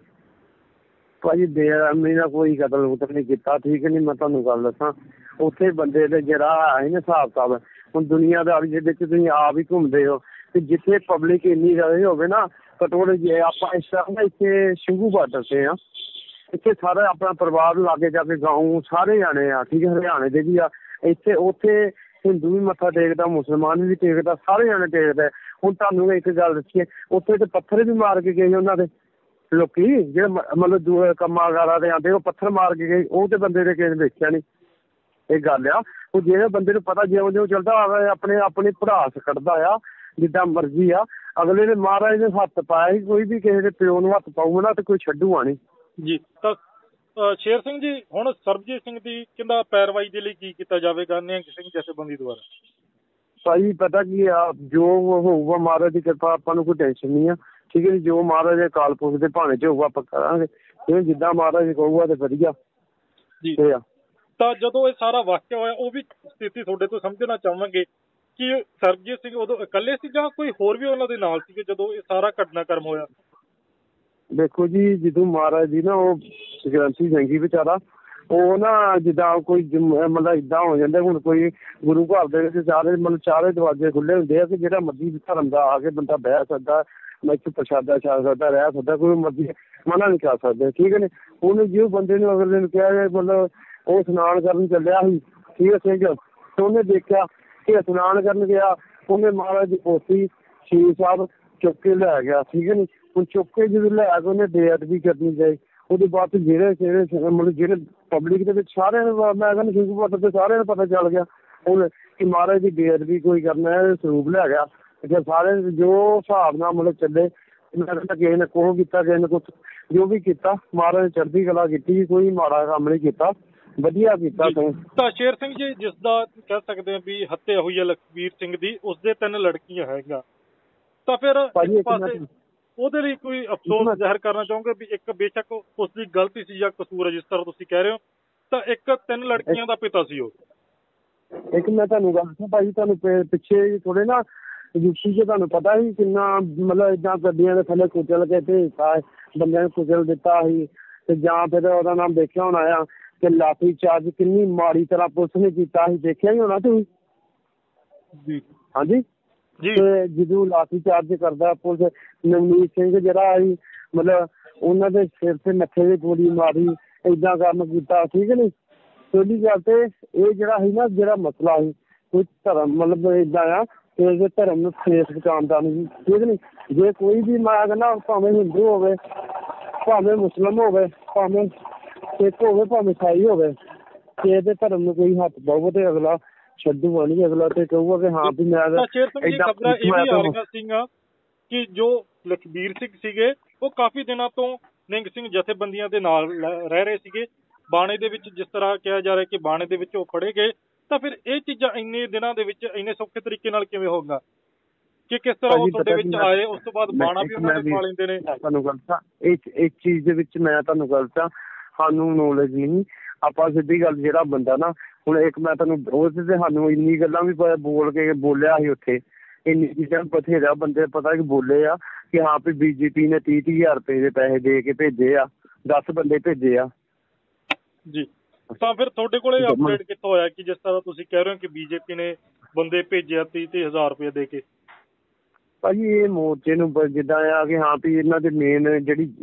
ਭਾਜੀ ਬੇਰਹਿਮੀ ਨਾਲ ਕੋਈ ਕਤਲ ਕੁਤਲ ਨਹੀਂ ਕੀਤਾ, ਠੀਕ ਨਹੀਂ। ਮੈਂ ਤੁਹਾਨੂੰ ਗੱਲ ਦੱਸਾਂ ਉੱਥੇ ਬੰਦੇ ਦੇ ਜਿਹੜਾ ਹੈ ਨਾ ਹਿਸਾਬ ਕਿਤਾਬ, ਹੁਣ ਦੁਨੀਆਦਾਰੀ ਦੇ ਵਿੱਚ ਤੁਸੀਂ ਆਪ ਹੀ ਘੁੰਮਦੇ ਹੋ ਤੇ ਜਿੱਥੇ ਪਬਲਿਕ ਇੰਨੀ ਜ਼ਿਆਦਾ ਹੋਵੇ ਨਾ ਘੱਟੋ ਜੇ ਆਪਾਂ ਇਸ ਤਰ੍ਹਾਂ ਨਾ ਇੱਥੇ ਸਿੰਘੂ ਬਾਰਡਰ ਤੇ ਆ, ਇੱਥੇ ਸਾਰਾ ਆਪਣਾ ਪਰਿਵਾਰ ਲਾਗੇ ਜਾ ਕੇ ਗਾਉਂ ਸਾਰੇ ਜਾਣੇ ਆ, ਠੀਕ ਹੈ। ਹਰਿਆਣੇ ਦੇ ਵੀ ਆ, ਇੱਥੇ ਉੱਥੇ ਹਿੰਦੂ ਵੀ ਮੱਥਾ ਟੇਕਦਾ, ਮੁਸਲਮਾਨ ਵੀ ਟੇਕਦਾ, ਸਾਰੇ ਜਾਣੇ ਟੇਕਦੇ। ਹੁਣ ਤੁਹਾਨੂੰ ਇੱਕ ਗੱਲ ਦੱਸੀਏ ਉੱਥੇ ਤੇ ਪੱਥਰ ਵੀ ਮਾਰ ਕੇ ਗਏ ਉਹਨਾਂ ਦੇ ਲੋਕੀ ਜਿਹੜੇ ਮਤਲਬ ਦੂਏ ਕੰਮਾਂ ਕਾਰਾਂ ਦੇ ਆਉਂਦੇ, ਉਹ ਪੱਥਰ ਮਾਰ ਕੇ ਗਏ, ਉਹ ਤੇ ਬੰਦੇ ਦੇ ਕਿਸੇ ਨੇ ਦੇਖਿਆ ਨਹੀਂ। ਇਹ ਗੱਲ ਆ ਉਹ ਜਿਹੜੇ ਬੰਦੇ ਨੂੰ ਪਤਾ ਜਿਉਂ ਜਿਉਂ ਚੱਲਦਾ ਆਪਣੇ ਭੜਾਸ ਕੱਢਦਾ ਆ ਜਿੱਦਾਂ ਮਰਜ਼ੀ ਆ। ਅਗਲੇ ਨੇ ਮਹਾਰਾਜ ਨੇ ਹੱਥ ਪਾਇਆ ਸੀ, ਕੋਈ ਵੀ ਕਿਸੇ ਦੇ ਪਿਓ ਨੂੰ ਹੱਥ ਪਾਊਗਾ ਨਾ ਤੇ ਕੋਈ ਛੱਡੂਗਾ ਨਹੀਂ ਜੀ। ਤਾਂ ਸ਼ੇਰ ਸਿੰਘ ਜੀ ਹੁਣ ਸਰਬਜੀਤ ਸਿੰਘ ਦੀ ਕਹਿੰਦਾ ਪੈਰਵਾਈ ਦੇ ਲਈ ਕੀ ਕੀਤਾ ਜਾਵੇਗਾ ਨਿਹੰਗ ਸਿੰਘ ਜਥੇਬੰਦੀ ਦੁਆਰਾ? ਭਾਈ ਪਤਾ ਕੀ ਆ ਜੋ ਹੋਊਗਾ ਮਹਾਰਾਜ ਦੀ ਕਿਰਪਾ, ਆਪਾਂ ਨੂੰ ਕੋਈ ਟੈਨਸ਼ਨ ਨਹੀਂ ਆ, ਠੀਕ ਹੈ ਜੀ। ਜੋ ਮਹਾਰਾਜ ਦੇ ਅਕਾਲ ਪੁਰਖ ਦੇ ਭਾਣੇ ਚ ਹੋਊਗਾ ਆਪਾਂ ਕਰਾਂਗੇ, ਇਹ ਜਿੱਦਾਂ ਮਹਾਰਾਜ ਕਹੂਗਾ ਤੇ ਵਧੀਆ ਜੀ। ਤਾਂ ਜਦੋਂ ਇਹ ਸਾਰਾ ਵਾਕਿਆ ਹੋਇਆ ਉਹ ਵੀ ਸਥਿਤੀ ਤੁਹਾਡੇ ਤੋਂ ਸਮਝਣਾ ਚਾਹਾਂਗੇ ਕਿ ਸਰਬਜੀਤ ਸਿੰਘ ਉਦੋਂ ਇਕੱਲੇ ਸੀ ਜਾਂ ਕੋਈ ਹੋਰ ਵੀ ਉਹਨਾਂ ਦੇ ਨਾਲ ਸੀ ਜਦੋਂ ਇਹ ਸਾਰਾ ਘਟਨਾਕ੍ਰਮ ਹੋਇਆ? ਦੇਖੋ ਜੀ ਜਦੋਂ ਮਹਾਰਾਜ ਜੀ ਨਾ ਉਹ ਗ੍ਰੰਥੀ ਸਿੰਘ ਜੀ ਵਿਚਾਰਾ ਉਹ ਨਾ ਜਿੱਦਾਂ ਕੋਈ ਮਤਲਬ ਏਦਾਂ ਹੋ ਜਾਂਦਾ ਹੁਣ ਕੋਈ ਗੁਰੂ ਘਰ ਦੇ ਵਿੱਚ ਚਾਰੇ ਦਰਵਾਜ਼ੇ ਖੁੱਲੇ ਹੁੰਦੇ ਆ ਕਿ ਜਿਹੜਾ ਮਰਜ਼ੀ ਧਰਮ ਦਾ ਆ ਕੇ ਬੰਦਾ ਬਹਿ ਸਕਦਾ, ਇੱਥੇ ਪ੍ਰਸ਼ਾਦਾ ਛਾ ਸਕਦਾ, ਰਹਿ ਸਕਦਾ, ਕੋਈ ਮਰਜ਼ੀ ਮਨਾ ਨਹੀਂ ਕਰ ਸਕਦੇ, ਠੀਕ ਹੈ ਨੇ। ਉਹਨੇ ਜਿਉਂ ਬੰਦੇ ਨੂੰ ਅਗਲੇ ਨੂੰ ਕਿਹਾ ਮਤਲਬ ਉਹ ਇਸ਼ਨਾਨ ਕਰਨ ਚੱਲਿਆ ਸੀ, ਠੀਕ ਹੈ ਸਿੰਘ, ਤੇ ਉਹਨੇ ਦੇਖਿਆ ਕਿ ਇਸ਼ਨਾਨ ਕਰਨ ਗਿਆ, ਉਹਨੇ ਮਹਾਰਾਜ ਦੀ ਪੋਥੀ ਸ਼ਹੀਦ ਸਾਹਿਬ ਚੁੱਕ ਕੇ ਲੈ ਗਿਆ, ਠੀਕ ਹੈ ਨੀ। ਹੁਣ ਚੁੱਕ ਕੇ ਜਦੋਂ ਲੈ ਕੇ ਉਹਨੇ ਬੇਅਦਬੀ ਕਰਨੀ ਚਾਹੀ, ਉਹਦੇ ਬਾਅਦ ਜਿਹੜੇ ਮਤਲਬ ਜਿਹੜੇ ਪਬਲਿਕ ਦੇ ਵਿੱਚ ਸਾਰਿਆਂ ਨੂੰ ਮੈਂ ਕਹਿੰਦਾ ਸਿੰਘ ਬਾਰਡਰ ਤੇ ਸਾਰਿਆਂ ਨੂੰ ਪਤਾ ਚੱਲ ਗਿਆ ਹੁਣ ਕਿ ਮਹਾਰਾਜ ਦੀ ਬੇਅਦਬੀ ਕੋਈ ਕਰਨਾ ਹੈ, ਸਰੂਪ ਲੈ ਗਿਆ। ਫਿਰ ਸਾਰੇ ਜੋ ਹਿਸਾਬ ਨਾਲ ਮਤਲਬ ਚੱਲੇ, ਮੈਂ ਕਹਿੰਦਾ ਕਿਸੇ ਨੇ ਕੁਛ ਕੀਤਾ, ਕਿਸੇ ਨੇ ਕੁਛ, ਜੋ ਵੀ ਕੀਤਾ ਮਹਾਰਾਜ ਨੇ ਚੜ੍ਹਦੀ ਕਲਾ ਕੀਤੀ, ਕੋਈ ਮਾੜਾ ਕੰਮ ਨਹੀਂ ਕੀਤਾ, ਵਧੀਆ ਕੀਤਾ। ਤਾਂ ਸ਼ੇਰ ਸਿੰਘ ਜੀ ਜਿਸ ਦਾ ਕਹਿ ਸਕਦੇ ਆ ਵੀ ਹੱਤਿਆ ਹੋਈ ਹੈ ਲਖਬੀਰ ਸਿੰਘ ਦੀ, ਉਸਦੇ 3 ਲੜਕੀਆਂ ਹੈਗਾ, ਤਾਂ ਫਿਰ ਇੱਕ ਪਾਸੇ ਉਹਦੇ ਲਈ ਕੋਈ ਅਫਸੋਸ ਜ਼ਾਹਿਰ ਕਰਨਾ ਚਾਹੋਗੇ ਵੀ ਇੱਕ ਬੇਸ਼ੱਕ ਉਸਦੀ ਗਲਤੀ ਸੀ ਜਾਂ ਕਸੂਰ ਹੈ ਜਿਸ ਤਰ੍ਹਾਂ ਤੁਸੀਂ ਕਹਿ ਰਹੇ ਹੋ, ਤਾਂ ਇੱਕ 3 ਲੜਕੀਆਂ ਦਾ ਪਿਤਾ ਸੀ ਉਹ। ਇੱਕ ਮੈਂ ਤੁਹਾਨੂੰ ਗੱਲ ਦੱਸਾਂ ਭਾਜੀ, ਤੁਹਾਨੂੰ ਪਿੱਛੇ ਥੋੜੇ ਨਾ ਯੂਪੀ 'ਚ ਤੁਹਾਨੂੰ ਪਤਾ ਸੀ ਕਿੰਨਾ ਮਤਲਬ ਏਦਾਂ ਗੱਡੀਆਂ ਦੇ ਥੱਲੇ ਕੁਚਲ ਕੇ ਭੇਜਤਾ, ਬੰਦਿਆਂ ਨੂੰ ਕੁਚਲ ਦਿੱਤਾ ਸੀ, ਤੇ ਜਾਂ ਫਿਰ ਉਹਦਾ ਨਾਮ ਦੇਖਿਆ ਹੋਣਾ ਆ ਕਿ ਲਾਠੀ ਚਾਰਜ ਕਿੰਨੀ ਮਾੜੀ ਤਰ੍ਹਾਂ ਪੁਲਿਸ ਨੇ ਕੀਤਾ ਸੀ, ਦੇਖਿਆ ਹੀ ਹੋਣਾ ਤੁਸੀਂ ਜੀ? ਹਾਂਜੀ। ਤੇ ਜਦੋਂ ਲਾਠੀ ਚਾਰਜ ਕਰਦਾ ਪੁਲਿਸ, ਨਵਨੀਤ ਸਿੰਘ ਜਿਹੜਾ ਸੀ ਮਤਲਬ ਉਹਨਾਂ ਦੇ ਸਿਰ ਤੇ ਮੱਥੇ ਤੇ ਗੋਲੀ ਮਾਰੀ, ਏਦਾਂ ਕੰਮ ਕੀਤਾ, ਠੀਕ ਹੈ ਨੀ। ਪਹਿਲੀ ਗੱਲ ਤੇ ਇਹ ਜਿਹੜਾ ਸੀ ਨਾ ਜਿਹੜਾ ਮਸਲਾ ਸੀ ਕੋਈ ਧਰਮ ਮਤਲਬ ਏਦਾਂ ਆ ਕਿ ਇਹਦੇ ਧਰਮ ਨੂੰ ਠੇਸ ਪਹੁੰਚਾਉਂਦਾ ਨਹੀਂ, ਠੀਕ ਨੀ। ਜੇ ਕੋਈ ਵੀ ਮੈਂ ਕਹਿੰਦਾ ਭਾਵੇਂ ਹਿੰਦੂ ਹੋਵੇ, ਭਾਵੇਂ ਮੁਸਲਿਮ ਹੋਵੇ, ਭਾਵੇਂ ਸਿੱਖ ਹੋਵੇ, ਭਾਵੇਂ ਈਸਾਈ ਹੋਵੇ, ਕਿ ਇਹਦੇ ਧਰਮ ਨੂੰ ਕੋਈ ਹੱਥ ਪਾਊਗਾ ਤੇ ਅਗਲਾ ਛੱਡੂਗਾ ਨਹੀਂ, ਅਗਲਾ ਤੇ ਕਹੂਗਾ ਕਿ ਹਾਂ ਵੀ ਮੈਂ ਖਬਰਾਂ ਇਹ ਵੀ ਆ ਰਹੀਆਂ ਸੀਗੀਆਂ ਕਿ ਜੋ ਲਖਬੀਰ ਸਿੰਘ ਸੀਗੇ ਉਹ ਕਾਫੀ ਦਿਨਾਂ ਤੋਂ ਨਿਹੰਗ ਸਿੰਘ ਜਥੇਬੰਦੀਆਂ ਦੇ ਨਾਲ ਰਹਿ ਰਹੇ ਸੀਗੇ ਬਾਣੇ ਦੇ ਵਿੱਚ, ਜਿਸ ਤਰ੍ਹਾਂ ਕਿਹਾ ਜਾ ਰਿਹਾ ਕਿ ਬਾਣੇ ਦੇ ਵਿੱਚ ਉਹ ਫੜੇ ਗਏ, ਤਾਂ ਫਿਰ ਇਹ ਚੀਜ਼ਾਂ ਇੰਨੇ ਦਿਨਾਂ ਦੇ ਵਿੱਚ ਇੰਨੇ ਸੌਖੇ ਤਰੀਕੇ ਨਾਲ ਕਿਵੇਂ ਹੋਊਗਾ ਕਿ ਕਿਸ ਤਰ੍ਹਾਂ ਉਹ ਤੁਹਾਡੇ ਵਿੱਚ ਆਏ, ਉਸ ਤੋਂ ਬਾਅਦ ਬਾਣਾ ਵੀ ਉਹਨਾਂ ਦੇ ਪਾ ਲੈਂਦੇ ਨੇ? ਤੁਹਾਨੂੰ ਗੱਲ ਤਾਂ ਇਸ ਚੀਜ਼ ਦੇ ਵਿੱਚ ਮੈਂ ਤੁਹਾਨੂੰ ਗੱਲ ਤਾਂ ਸਾਨੂੰ ਨੌਲੇਜ ਨਹੀਂ, ਆਪਾਂ ਸਿੱਧੀ ਗੱਲ ਜਿਹੜਾ ਬੰਦਾ ਨਾ ਹੁਣ ਇੱਕ ਮੈਂ ਤੁਹਾਨੂੰ ਉਹਦੇ ਤੇ ਸਾਨੂੰ ਇੰਨੀ ਗੱਲਾਂ ਵੀ ਬੋਲ ਕੇ ਬੋਲਿਆ ਸੀ ਉੱਥੇ, ਇੰਨੀ ਚੀਜ਼ਾਂ ਬਥੇਰਾ ਬੰਦੇ ਪਤਾ ਕਿ ਬੋਲੇ ਆ ਕਿ ਹਾਂ ਵੀ BJP ਨੇ 30,000 ਰੁਪਏ ਦੇ ਪੈਸੇ ਦੇ ਕੇ ਭੇਜੇ ਆ, 10 ਬੰਦੇ ਭੇਜੇ ਆ ਜੀ। ਤਾਂ ਫਿਰ ਤੁਹਾਡੇ ਕੋਲੇ ਅਪਡੇਟ ਕਿੱਥੋਂ ਹੋਇਆ ਕਿ ਜਿਸ ਤਰ੍ਹਾਂ ਤੁਸੀਂ ਕਹਿ ਰਹੇ ਹੋ ਕਿ BJP ਨੇ ਬੰਦੇ ਭੇਜੇ ਆ 30,000 ਰੁਪਏ ਦੇ ਕੇ? ਭਾਜੀ ਇਹ ਮੋਰਚੇ ਨੂੰ ਜਿੱਦਾਂ ਆ ਕਿ ਹਾਂ ਵੀ ਇਹਨਾਂ ਦੇ ਮੇਨ ਜਿਹੜੀ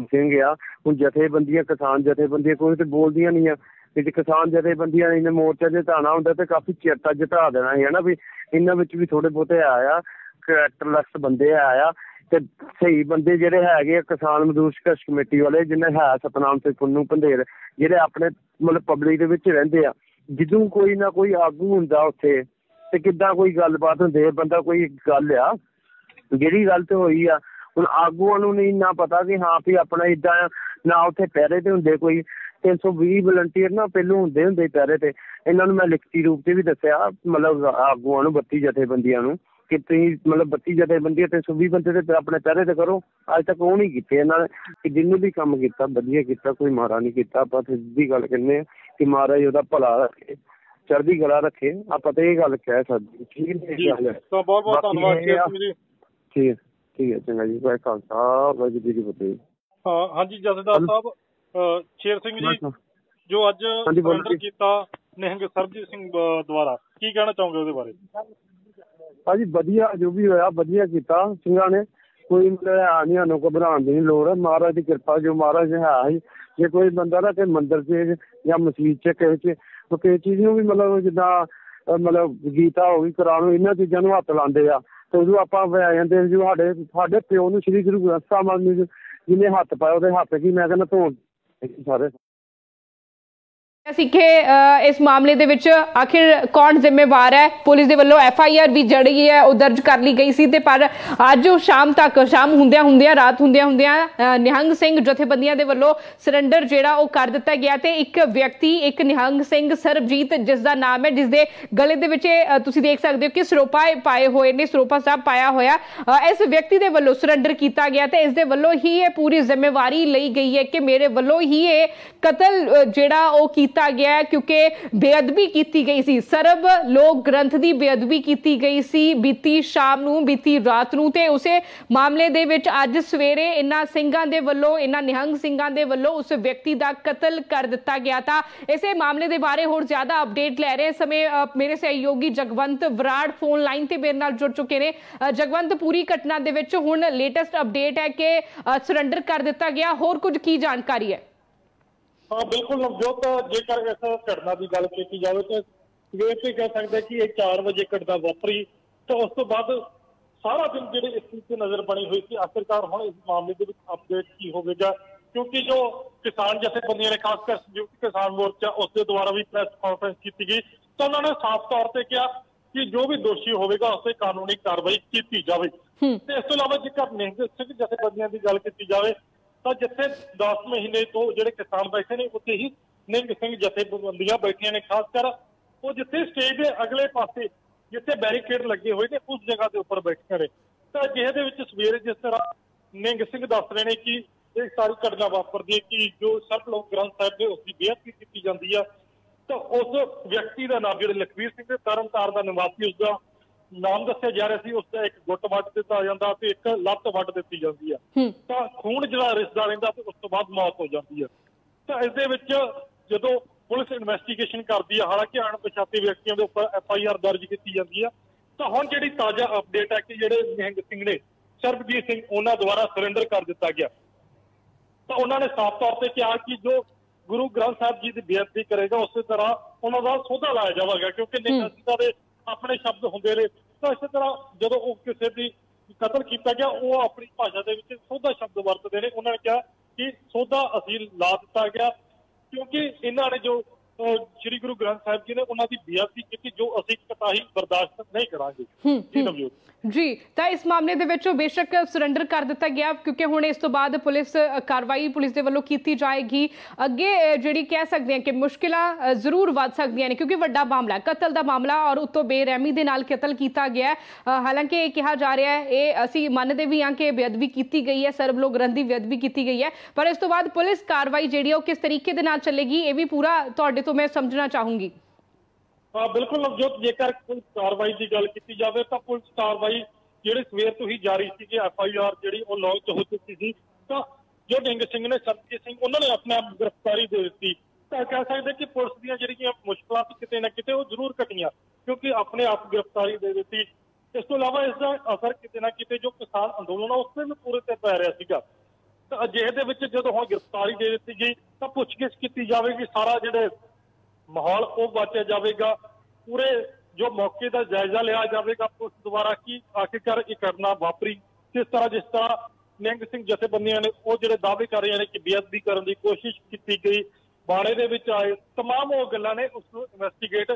ਸਿੰਘ ਆ, ਹੁਣ ਜਥੇਬੰਦੀਆਂ ਕਿਸਾਨ ਜਥੇਬੰਦੀਆਂ ਕੋਈ ਤੇ ਬੋਲਦੀਆਂ ਨਹੀਂ ਆ, कि किसान जथेबंदियां ने मोर्चा जिताना होंगे तो काफी चिर तक जिता देना है ना। भी इन्हां विच भी थोड़े बहुते आया करैक्टरलैस बंदे आया ते सही बंदे जिहड़े है किसान मजदूर संघर्ष कमेटी वाले जिन्हें है सतनाम सिंह पुन्नू पंधेर जिहड़े अपने मतलब पब्लिक दे विच रहिंदे आ। ਜਦੋਂ ਕੋਈ ਨਾ ਕੋਈ ਆਗੂ ਹੁੰਦਾ ਉੱਥੇ ਤੇ ਕਿੱਦਾਂ ਕੋਈ ਗੱਲਬਾਤ ਹੁੰਦੀ ਹੈ। ਬੰਦਾ ਕੋਈ ਗੱਲ ਆ ਜਿਹੜੀ ਗੱਲ ਤੇ ਹੋਈ ਆ ਹੁਣ ਆਗੂਆਂ ਨੂੰ ਨਹੀਂ ਨਾ ਪਤਾ ਕਿ ਹਾਂ ਵੀ ਆਪਣਾ ਇੱਦਾਂ ਨਾ ਉੱਥੇ ਪਹਿਰੇ ਤੇ ਹੁੰਦੇ ਕੋਈ 320 ਵਲੰਟੀਅਰ ਨਾ ਪਹਿਲੋਂ ਹੁੰਦੇ ਪਹਿਰੇ ਤੇ। ਇਹਨਾਂ ਨੂੰ ਮੈਂ ਲਿਖਤੀ ਰੂਪ 'ਚ ਵੀ ਦੱਸਿਆ ਮਤਲਬ ਆਗੂਆਂ ਨੂੰ 32 ਜਥੇਬੰਦੀਆਂ ਨੂੰ ਕਿ ਤੁਸੀਂ ਮਤਲਬ 32 ਜਥੇਬੰਦੀਆਂ 320 ਬੰਦੇ ਤੇ ਆਪਣੇ ਪਹਿਰੇ ਤੇ ਕਰੋ। ਅੱਜ ਤੱਕ ਉਹ ਨਹੀਂ ਕੀਤੇ ਇਹਨਾਂ ਨੇ ਕਿ ਜਿਹਨੂੰ ਵੀ ਕੰਮ ਕੀਤਾ ਵਧੀਆ ਕੀਤਾ, ਕੋਈ ਮਾੜਾ ਨਹੀਂ ਕੀਤਾ। ਆਪਾਂ ਸਿੱਧੀ ਗੱਲ ਕਹਿੰਦੇ ਹਾਂ ਕਿ ਮਹਾਰਾਜ ਉਹਦਾ ਭਲਾ ਰੱਖੇ, ਚੜ੍ਹਦੀ ਕਲਾ ਰੱਖੇ। ਆਪਾਂ ਤਾਂ ਇਹ ਗੱਲ ਕਹਿ ਸਕਦੇ। ਠੀਕ ਹੈ, ਬਹੁਤ ਬਹੁਤ ਧੰਨਵਾਦ ਜੀ। ਠੀਕ ਹੈ, ਚੰਗਾ ਜੀ। ਵਾਹਿ ਖਾਲਸਾ ਵਾਹਿਗੁਰੂ ਜੀ ਕੀ ਫਤਿਹ। ਹਾਂਜੀ ਜਥੇਦਾਰ ਸਾਹਿਬ ਸ਼ੇਰ ਸਿੰਘ ਜੀ ਜੋ ਅੱਜ ਸਰੈਂਡਰ ਕੀਤਾ ਨਿਹੰਗ ਸਰਬਜੀਤ ਸਿੰਘ ਦੁਆਰਾ, ਕੀ ਕਹਿਣਾ ਚਾਹੋਗੇ ਉਹਦੇ ਬਾਰੇ? ਭਾਜੀ ਵਧੀਆ ਜੋ ਵੀ ਹੋਇਆ ਵਧੀਆ ਕੀਤਾ ਸਿੰਘਾਂ ਨੇ। ਕੋਈ ਮਤਲਬ ਹੈ ਨਹੀਂ ਸਾਨੂੰ ਘਬਰਾਉਣ ਦੀ ਨਹੀਂ ਲੋੜ। ਮਹਾਰਾਜ ਦੀ ਕਿਰਪਾ ਜੋ ਮਹਾਰਾਜ ਹੈ ਹੀ। ਜੇ ਕੋਈ ਬੰਦਾ ਨਾ ਕਿ ਮੰਦਿਰ 'ਚ ਜਾਂ ਮਸਜਿਦ 'ਚ ਕਿਸੇ ਚੀਜ਼ ਨੂੰ ਵੀ ਮਤਲਬ ਜਿੱਦਾਂ ਮਤਲਬ ਗੀਤਾ ਹੋ ਗਈ, ਕੁਰਾਨ ਹੋ, ਇਹਨਾਂ ਚੀਜ਼ਾਂ ਨੂੰ ਹੱਥ ਲਾਉਂਦੇ ਆ ਤੇ ਉਦੋਂ ਆਪਾਂ ਆ ਜਾਂਦੇ ਜੋ ਸਾਡੇ ਪਿਓ ਨੂੰ ਸ੍ਰੀ ਗੁਰੂ ਗ੍ਰੰਥ ਸਾਹਿਬ ਜੀ ਜਿਹਨੇ ਹੱਥ ਪਾਇਆ ਉਹਦੇ ਹੱਥ ਕੀ ਮੈਂ ਕਹਿੰਦਾ ਧੋਣ ਸਾਰੇ। ਸਿੱਖੇ ਇਸ ਮਾਮਲੇ ਦੇ ਵਿੱਚ ਆਖਿਰ ਕੌਣ ਜ਼ਿੰਮੇਵਾਰ ਹੈ? ਪੁਲਿਸ ਦੇ ਵੱਲੋਂ FIR ਵੀ ਜਿਹੜੀ ਹੈ ਉਹ ਦਰਜ ਕਰ ਲਈ ਗਈ ਸੀ ਤੇ ਪਰ ਅੱਜ ਸ਼ਾਮ ਹੁੰਦਿਆਂ ਰਾਤ ਹੁੰਦਿਆਂ ਨਿਹੰਗ ਸਿੰਘ ਜਥੇਬੰਦੀਆਂ ਦੇ ਵੱਲੋਂ ਸਰੈਂਡਰ ਜਿਹੜਾ ਉਹ ਕਰ ਦਿੱਤਾ ਗਿਆ ਤੇ ਇੱਕ ਵਿਅਕਤੀ ਇੱਕ ਨਿਹੰਗ ਸਿੰਘ ਸਰਬਜੀਤ ਜਿਸ ਦਾ ਨਾਮ ਹੈ, ਜਿਸ ਦੇ ਗਲੇ ਦੇ ਵਿੱਚ ਤੁਸੀਂ ਦੇਖ ਸਕਦੇ ਹੋ ਕਿ ਸਰੋਪਾ ਪਾਏ ਹੋਏ ਨੇ, ਸਰੋਪਾ ਸਾਹਿਬ ਪਾਇਆ ਹੋਇਆ, ਇਸ ਵਿਅਕਤੀ ਦੇ ਵੱਲੋਂ ਸਰੈਂਡਰ ਕੀਤਾ ਗਿਆ ਤੇ ਇਸ ਦੇ ਵੱਲੋਂ ਹੀ ਇਹ ਪੂਰੀ ਜ਼ਿੰਮੇਵਾਰੀ ਲਈ ਗਈ ਹੈ ਕਿ ਮੇਰੇ ਵੱਲੋਂ ਹੀ ਇਹ ਕਤਲ ਜਿਹੜਾ ਉਹ ਕੀਤਾ ਗਿਆ क्योंकि बेअदबी की गई सी। सरब लोक ग्रंथ की बेअदबी की गई सी बीती शाम नूं, बीती रात नूं ते उसे मामले दे विच अज सवेरे इन्हां सिंघां दे वल्लों, इन्हां निहंग सिंघां दे वल्लों उस व्यक्ति का कतल कर दिता गया था। इसे मामले के बारे होर ज्यादा अपडेट लै रहे समय मेरे सहयोगी जगवंत बराड़ फोन लाइन ते मेरे नाल जुड़ चुके ने। जगवंत, पूरी घटना दे विच हुण लेटेस्ट अपडेट है कि सरैंडर कर दिता गया, होर कुछ की जानकारी है? हाँ बिल्कुल नवजोत, जेकर इस घटना की गल की जाए तो सवेर से कह सकते कि 4 वजे घटना वापरी तो उस तो बाद सारा दिन जो इस चीज से नजर बनी हुई थी। आखिरकार हम इस मामले के अपडेट की होगा क्योंकि जो किसान जथेबंदियां ने खासकर संयुक्त किसान मोर्चा उसके द्वारा भी प्रेस कॉन्फ्रेंस की गई तो उन्होंने साफ तौर पर कहा कि जो भी दोषी होगा उससे कानूनी कार्रवाई की जाए। इस तो इलावा जेकर निहंग सिंह जथेबंदियां की गल की जाए तो जिथे 10 महीने तो जो किसान बैठे ने उत्थे ही निहंग सिंह जथेबंदियां बैठिया ने। खासकर वो जिथे स्टेज के अगले पासे जिथे बैरीकेड लगे हुए ने उस जगह के उपर बैठिया ने। तो अजिहे सवेरे जिस तरह निहंग सिंह दस रहे हैं कि एक सारी घटना वापरती है कि जो सर्ब लोक ग्रंथ साहिब ने उसकी बेअदबी की जाती है तो उस व्यक्ति का नाम जो लखवीर सिंह तरनतार का निवासी उसका नाम दस्या जा रहा ਸੀ। उसका एक गुट वट दिता जाता ते एक लत्त वट दी जाती है तो खून जो रिसदा रहिंदा ते उस तो बाद मौत हो जाती है। तो इस दे विच जदों पुलिस इन्वेस्टिगेशन करती है, हालांकि अणपछाते व्यक्तियों के उपर FIR दर्ज की जाती है। तो हुण जिहड़ी ताज़ा अपडेट है कि जिहड़े निहंग सिंह ने सरबजीत सिंह उन्हां द्वारा सरेंडर कर दिता गया। तो उन्होंने साफ तौर पर कहा कि जो गुरु ग्रंथ साहिब जी की बेअदबी करेगा उस तरह उन्होंने सौदा लाया जाएगा क्योंकि निहंग सिंह के अपने शब्द होंगे ने। तो इस तरह जो किसी की कतल किया गया वो अपनी भाषा के सौदा शब्द वरतते हैं। उन्होंने कहा कि सौदा असील ला दिता गया क्योंकि इन्होंने जो श्री गुरु ग्रंथ साहिब जी ने उन्होंने बेअदबी की जो असीं कताही बर्दाश्त नहीं करांगे। जी तो इस मामले दे विच बेशक सरेंडर कर दिता गया क्योंकि हुण इस तो बाद पुलिस कार्रवाई पुलिस दे वल्लों कीती जाएगी। अगे जिहड़ी कह सकते हैं कि मुश्किलां जरूर वध सकदियां ने क्योंकि वड्डा मामला है, कतल दा मामला और उत्तों बेरहमी दे नाल कतल कीता गया है। हालांकि ये कहा जा रहा है ये असीं मनदे भी हां कि बेअदबी कीती गई है, सर्ब लोक ग्रंथ दी बेअदबी कीती गई है, पर इस तो बाद पुलिस कार्रवाई जिहड़ी है किस तरीके दे नाल चलेगी ये भी पूरा तुहाडे तो मैं समझना चाहूंगी। हाँ बिल्कुल नवजोत, जेकर पुलिस कार्रवाई की गल की जाए तो पुलिस कार्रवाई जिहड़ी सवेर तो ही जारी सी कि FIR जिहड़ी वो लॉन्च हो चुकी थी। तो जो निहंग सिंह ने सरबजीत सिंह उन्होंने अपने आप गिरफ्तारी दे दी। तो कह सकते कि पुलिस दी जिहड़ियां मुश्किलां किते ना किते वो जरूर घटियां क्योंकि अपने आप गिरफ्तारी दे दी। इस तो इलावा इसका असर किते ना किते जो किसान अंदोलन है उस पर भी पूरे ते पै रहा सीगा। तो अजिहे दे विच जदों हुण गिरफ्तारी दे दी गई तो पुछगिछ की जाएगी, सारा जिहड़े माहौल वो बांटिया जाएगा, पूरे जो मौके का जायजा लिया जाएगा पुलिस द्वारा कि आखिरकार ये घटना वापरी किस तरह, जिस तरह निहंग सिंह जथेबंदियां ने वो जो दावे कर रहे हैं कि बेअदबी करने की कोशिश की गई, बाड़े दे विच आए तमाम वो गल्लां ने उसको इन्वेस्टिगेट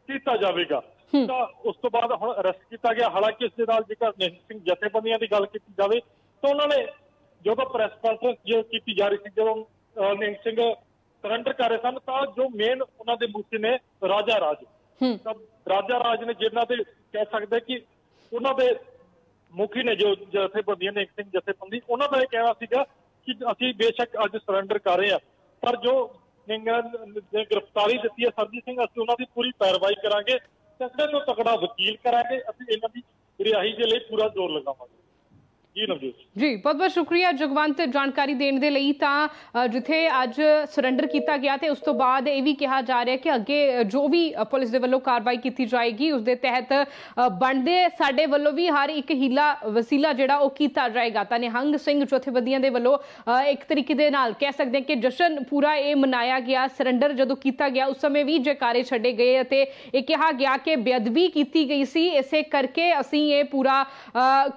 किया जाएगा। तो उस तो बाद हुण अरेस्ट किया गया। हालांकि इस दे नाल जेकर निहंग सिंह जथेबंदियां की गल की जाए तो उन्होंने जो प्रेस कॉन्फ्रेंस जो की जा रही थी, जो निहंग सिंह सरैंडर कर रहे सन, तो जो मेन उन्होंने मुखी ने राजा राज, राजा राज ने जिन्हों के कह सकते कि उन्होंने मुखी ने जो जथेबंदियां निहंग सिंह जथेबंदी, उन्होंने यह कहना सीगा कि असीं बेशक अज सरैंडर कर रहे हैं, पर जो ने गिरफ्तारी दी है सरजीत सिंह, असं उन्होंने पूरी पैरवाई करांगे, तगड़े तो तगड़ा वकील करांगे, असं इन्हां दी रिहाई के लिए पूरा जोर लगावांगे। जी बहुत बहुत शुक्रिया जगवंत जानकारी देने के लिए। तो जिथे अज सरैंडर किया गया तो उस तो बाद यह भी कहा जा रहा है कि अगे जो भी पुलिस के वालों कार्रवाई की जाएगी उसके तहत बनते साडे वालों भी हर एक हीला वसीला जिहड़ा वो किया जाएगा। तो निहंग सिंह जथेबंदियां दे वालों एक तरीके दे नाल कह सकते हैं कि जश्न पूरा ये मनाया गया। सरैंडर जदों किया गया उस समय भी जयकारे छड्डे गए ते ये कहा गया कि बेअदबी की गई सी, इसे करके असीं ये पूरा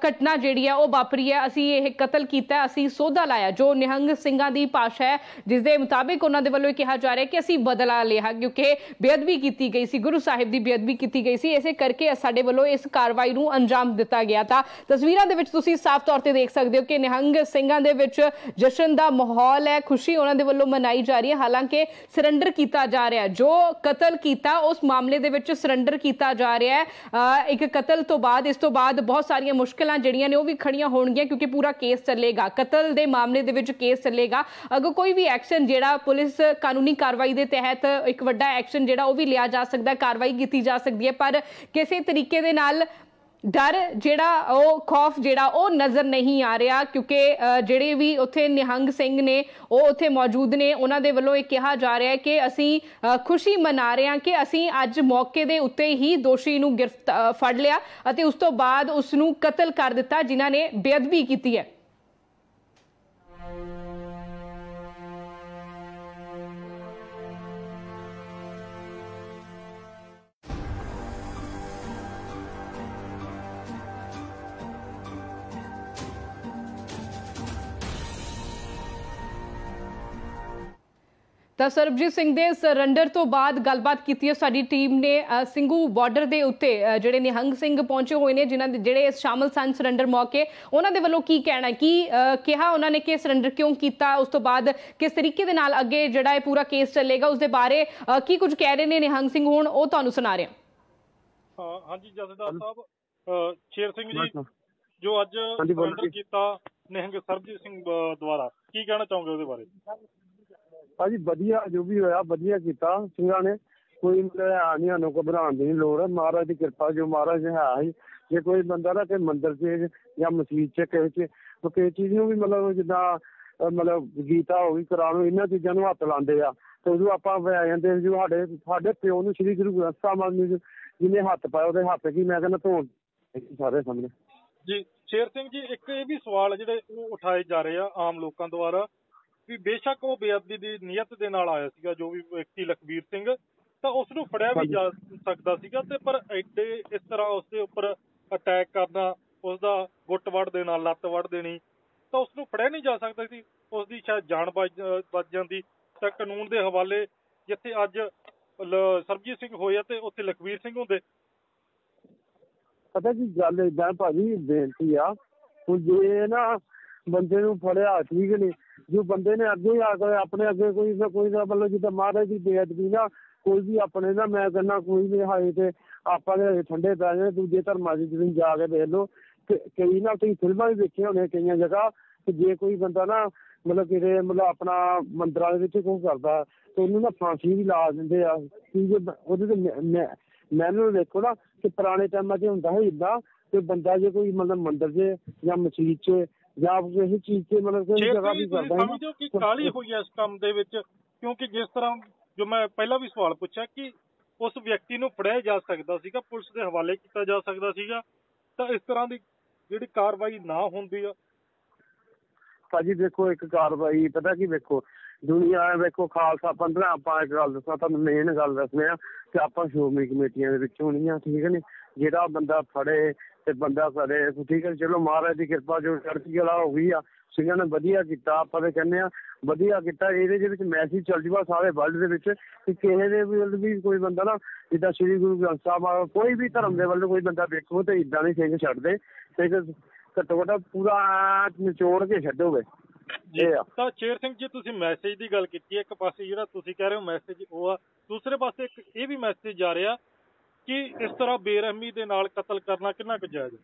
घटना जिहड़ी है वो वापरी है, असीं ये कतल किया, असीं सौदा लाया। जो निहंग सिंघां दी भाषा है जिसके मुताबिक उन्होंने वालों कहा जा रहा है कि असीं बदला लिया क्योंकि बेअदबी की गई सी, गुरु साहिब की बेअदबी की गई सी, इसे करके साडे वालों इस कार्रवाई नूं अंजाम दिता गया था। तस्वीरां दे विच तुसीं साफ तौर पर देख सकते हो कि निहंग सिंघां दे विच जश्न का माहौल है, खुशी उन्होंने वालों मनाई जा रही है। हालांकि सरैंडर किया जा रहा है, जो कतल किया उस मामले दे विच सरैंडर किया जा रहा है। एक कतल तो बाद इस तो बाद बहुत सारियां मुश्किलां जिहड़ियां ने वो भी खड़ियां होणगियां क्योंकि पूरा केस चलेगा, कतल दे मामले दे विच केस चलेगा। अगर कोई भी एक्शन जिहड़ा पुलिस कानूनी कार्रवाई दे तहत एक वड्डा एक्शन जिहड़ा वो भी लिया जा सकता है, कार्रवाई की जा सकती है, पर किसी तरीके दे नाल डर जिहड़ा वो खौफ जिहड़ा वो नज़र नहीं आ रहा क्योंकि जिहड़े भी उत्थे निहंग सिंह ने वो उत्थे मौजूद ने, उन्हां दे वल्लों ये कहा जा रहा है कि असीं खुशी मना रहे हैं कि असीं अज मौके दे उत्ते ही दोषी नूं गिरफ्तार फड़ लिया अते उस तो बाद उसनूं कतल कर दिता जिन्हां ने बेअदबी कीती है। ਤਾਂ ਸਰਬਜੀਤ ਸਿੰਘ ਦੇ ਸਰੈਂਡਰ ਤੋਂ ਬਾਅਦ ਗੱਲਬਾਤ ਕੀਤੀ ਹੈ ਸਾਡੀ ਟੀਮ ਨੇ ਸਿੰਘੂ ਬਾਰਡਰ ਦੇ ਉੱਤੇ ਜਿਹੜੇ ਨਿਹੰਗ ਸਿੰਘ ਪਹੁੰਚੇ ਹੋਏ ਨੇ ਜਿਨ੍ਹਾਂ ਦੇ ਜਿਹੜੇ ਸ਼ਾਮਲ ਸਨ ਸਰੈਂਡਰ ਮੌਕੇ, ਉਹਨਾਂ ਦੇ ਵੱਲੋਂ ਕੀ ਕਹਿਣਾ, ਕੀ ਕਿਹਾ ਉਹਨਾਂ ਨੇ ਕਿ ਸਰੈਂਡਰ ਕਿਉਂ ਕੀਤਾ, ਉਸ ਤੋਂ ਬਾਅਦ ਕਿਸ ਤਰੀਕੇ ਦੇ ਨਾਲ ਅੱਗੇ ਜਿਹੜਾ ਇਹ ਪੂਰਾ ਕੇਸ ਚੱਲੇਗਾ ਉਸ ਦੇ ਬਾਰੇ ਕੀ ਕੁਝ ਕਹਿ ਰਹੇ ਨੇ ਨਿਹੰਗ ਸਿੰਘ ਹੁਣ ਉਹ ਤੁਹਾਨੂੰ ਸੁਣਾ ਰਹੇ ਹਾਂ। ਹਾਂਜੀ ਜਥੇਦਾਰ ਸਾਹਿਬ ਸ਼ੇਰ ਸਿੰਘ ਜੀ ਜੋ ਅੱਜ ਸਰੈਂਡਰ ਕੀਤਾ ਨਿਹੰਗ ਸਰਬਜੀਤ ਸਿੰਘ ਦੁਆਰਾ, ਕੀ ਕਹਿਣਾ ਚਾਹੋਗੇ ਉਹਦੇ ਬਾਰੇ? भाजी वधिया जो भी होया वधिया किया सिंघा ने, कोई मतलब है नहीं, सानू घबराने की नहीं लोड़ है, महाराज की कृपा जो महाराज है ही। जे कोई बंदा ना कि मंदिर से या मसीत से किसी चीज़ भी मतलब जिदा मतलब गीता हो गई कुरान इन्होंने चीज़ों को हथ लाते हैं तो जो आप आ जाते जो साढ़े प्यो न श्री गुरु ग्रंथ साहब जिन्हें हथ पाया वो हथ की मैं कहना धो सारे सामने। जी शेर सिंह जी एक ये भी सवाल जिहड़े उठाए जा रहे हैं आम लोगों द्वारा भी बेशक वो बेअदबी की नीयत दे नाल आया सीगा जो भी व्यक्ति लखबीर सिंह, तो उसनूं फड़िया भी जा सकदा सीगा ते पर एडे इस तरह उसके उपर अटैक करना, उसका गुट वड़ देना, लत्त वड़ देनी, तो उसनूं फड़िया नहीं जा सकता सी, उसकी शायद जान बच जाती। तो कानून के हवाले जिथे अज सरबजीत सिंह होया ते उत्थे लखबीर सिंह होंदे। पता की गल इदां भाजी बेनती आ हुण जे ना बंदे नूं फड़िया ठीक नहीं, जो बंदे ने अगे आकर अपने अगे कोई मतलब जिदा महाराज की बेअदबी ना कोई भी अपने ना मैं कहना कोई भी हाए तो आप ठंडे पै जाए दूजे धर्मां च तुसीं जाके देख लो कई ना तुसीं फिल्मां भी देखियां होने कई जगह कि जे कोई बंदा ना मतलब कि मतलब अपना मंदिरां दे विच कुछ करदा तो उन्होंने ना फांसी भी ला दिंदे आ क्योंकि मैनू देखो ना कि पुराने टाइमां च हुंदा है इदां कि बंदा जे कोई मतलब मंदिर च या मसीत च ਜਾਂ ਕਿਸੇ ਚੀਜ਼ ਤੇ ਮਤਲਬ ਕੋਈ ਜਗ੍ਹਾ ਵੀ ਕਰਦਾ ਹੈ ਸਮਝੋ ਕਿ ਕਾਲੀ ਹੋਈ ਹੈ ਇਸ ਕੰਮ ਦੇ ਵਿੱਚ ਕਿਉਂਕਿ ਜਿਸ ਤਰ੍ਹਾਂ ਜੋ ਮੈਂ ਪਹਿਲਾਂ ਵੀ ਸਵਾਲ ਪੁੱਛਿਆ ਕਿ ਉਸ ਵਿਅਕਤੀ ਨੂੰ ਫੜਿਆ ਜਾ ਸਕਦਾ ਸੀਗਾ, ਪੁਲਿਸ ਦੇ ਹਵਾਲੇ ਕੀਤਾ ਜਾ ਸਕਦਾ ਸੀਗਾ, ਤਾਂ ਇਸ ਤਰ੍ਹਾਂ ਦੀ ਜਿਹੜੀ ਕਾਰਵਾਈ ਨਾ ਹੁੰਦੀ ਆ। ਭਾਜੀ ਦੇਖੋ ਇੱਕ ਕਾਰਵਾਈ ਪਤਾ ਕੀ ਵੇਖੋ ਦੁਨੀਆ ਵੇਖੋ ਖਾਲਸਾ ਪੰਥ ਆਪਾਂ ਇੱਕ ਗੱਲ ਦੱਸਾਂ ਤੁਹਾਨੂੰ, ਮੇਨ ਗੱਲ ਦੱਸਦੇ ਆ ਕਿ ਆਪਾਂ ਸ਼੍ਰੋਮਣੀ ਕਮੇਟੀਆਂ ਦੇ ਵਿੱਚ ਹੋਣੀ ਆ, ਠੀਕ ਨੀ। ਜਿਹੜਾ ਬੰਦਾ ਫੜੇ ਤੇ ਬੰਦਾ ਕਰੇ, ਠੀਕ ਹੈ। ਚਲੋ ਮਹਾਰਾਜ ਦੀ ਕਿਰਪਾ ਜੋ ਚੜ੍ਹਦੀ ਕਲਾ ਹੋ ਗਈ ਆ, ਸਿੰਘਾਂ ਨੇ ਵਧੀਆ ਕੀਤਾ, ਆਪਾਂ ਤਾਂ ਕਹਿੰਦੇ ਆ ਵਧੀਆ ਕੀਤਾ। ਇਹਦੇ ਵਿੱਚ ਮੈਸੇਜ ਚੱਲ ਜੂਗਾ ਸਾਰੇ ਵਰਲਡ ਦੇ ਵਿੱਚ ਕਿ ਕਿਸੇ ਦੇ ਵੀ ਕੋਈ ਬੰਦਾ ਨਾ ਜਿੱਦਾਂ ਸ੍ਰੀ ਗੁਰੂ ਗ੍ਰੰਥ ਸਾਹਿਬ ਕੋਈ ਵੀ ਧਰਮ ਦੇ ਵੱਲੋਂ ਕੋਈ ਬੰਦਾ ਵੇਖੋ ਤੇ ਇੱਦਾਂ ਨਹੀਂ ਸਿੰਘ ਛੱਡਦੇ, ਤੇ ਘੱਟੋ ਘੱਟ ਪੂਰਾ ਨਿਚੋੜ ਕੇ ਛੱਡੋਗੇ। ਤਾਂ ਸ਼ੇਰ ਸਿੰਘ ਜੀ, ਤੁਸੀਂ ਮੈਸੇਜ ਦੀ ਗੱਲ ਕੀਤੀ, ਇੱਕ ਪਾਸੇ ਜਿਹੜਾ ਤੁਸੀਂ ਕਹਿ ਰਹੇ ਹੋ ਮੈਸੇਜ ਉਹ ਆ, ਦੂਸਰੇ ਪਾਸੇ ਇੱਕ ਇਹ ਵੀ ਮੈਸੇਜ ਜਾ ਰਿਹਾ ਕਿ ਇਸ ਤਰ੍ਹਾਂ ਬੇਰਹਿਮੀ ਦੇ ਨਾਲ ਕਤਲ ਕਰਨਾ ਕਿੰਨਾ ਕੁ ਜਾਇਜ਼?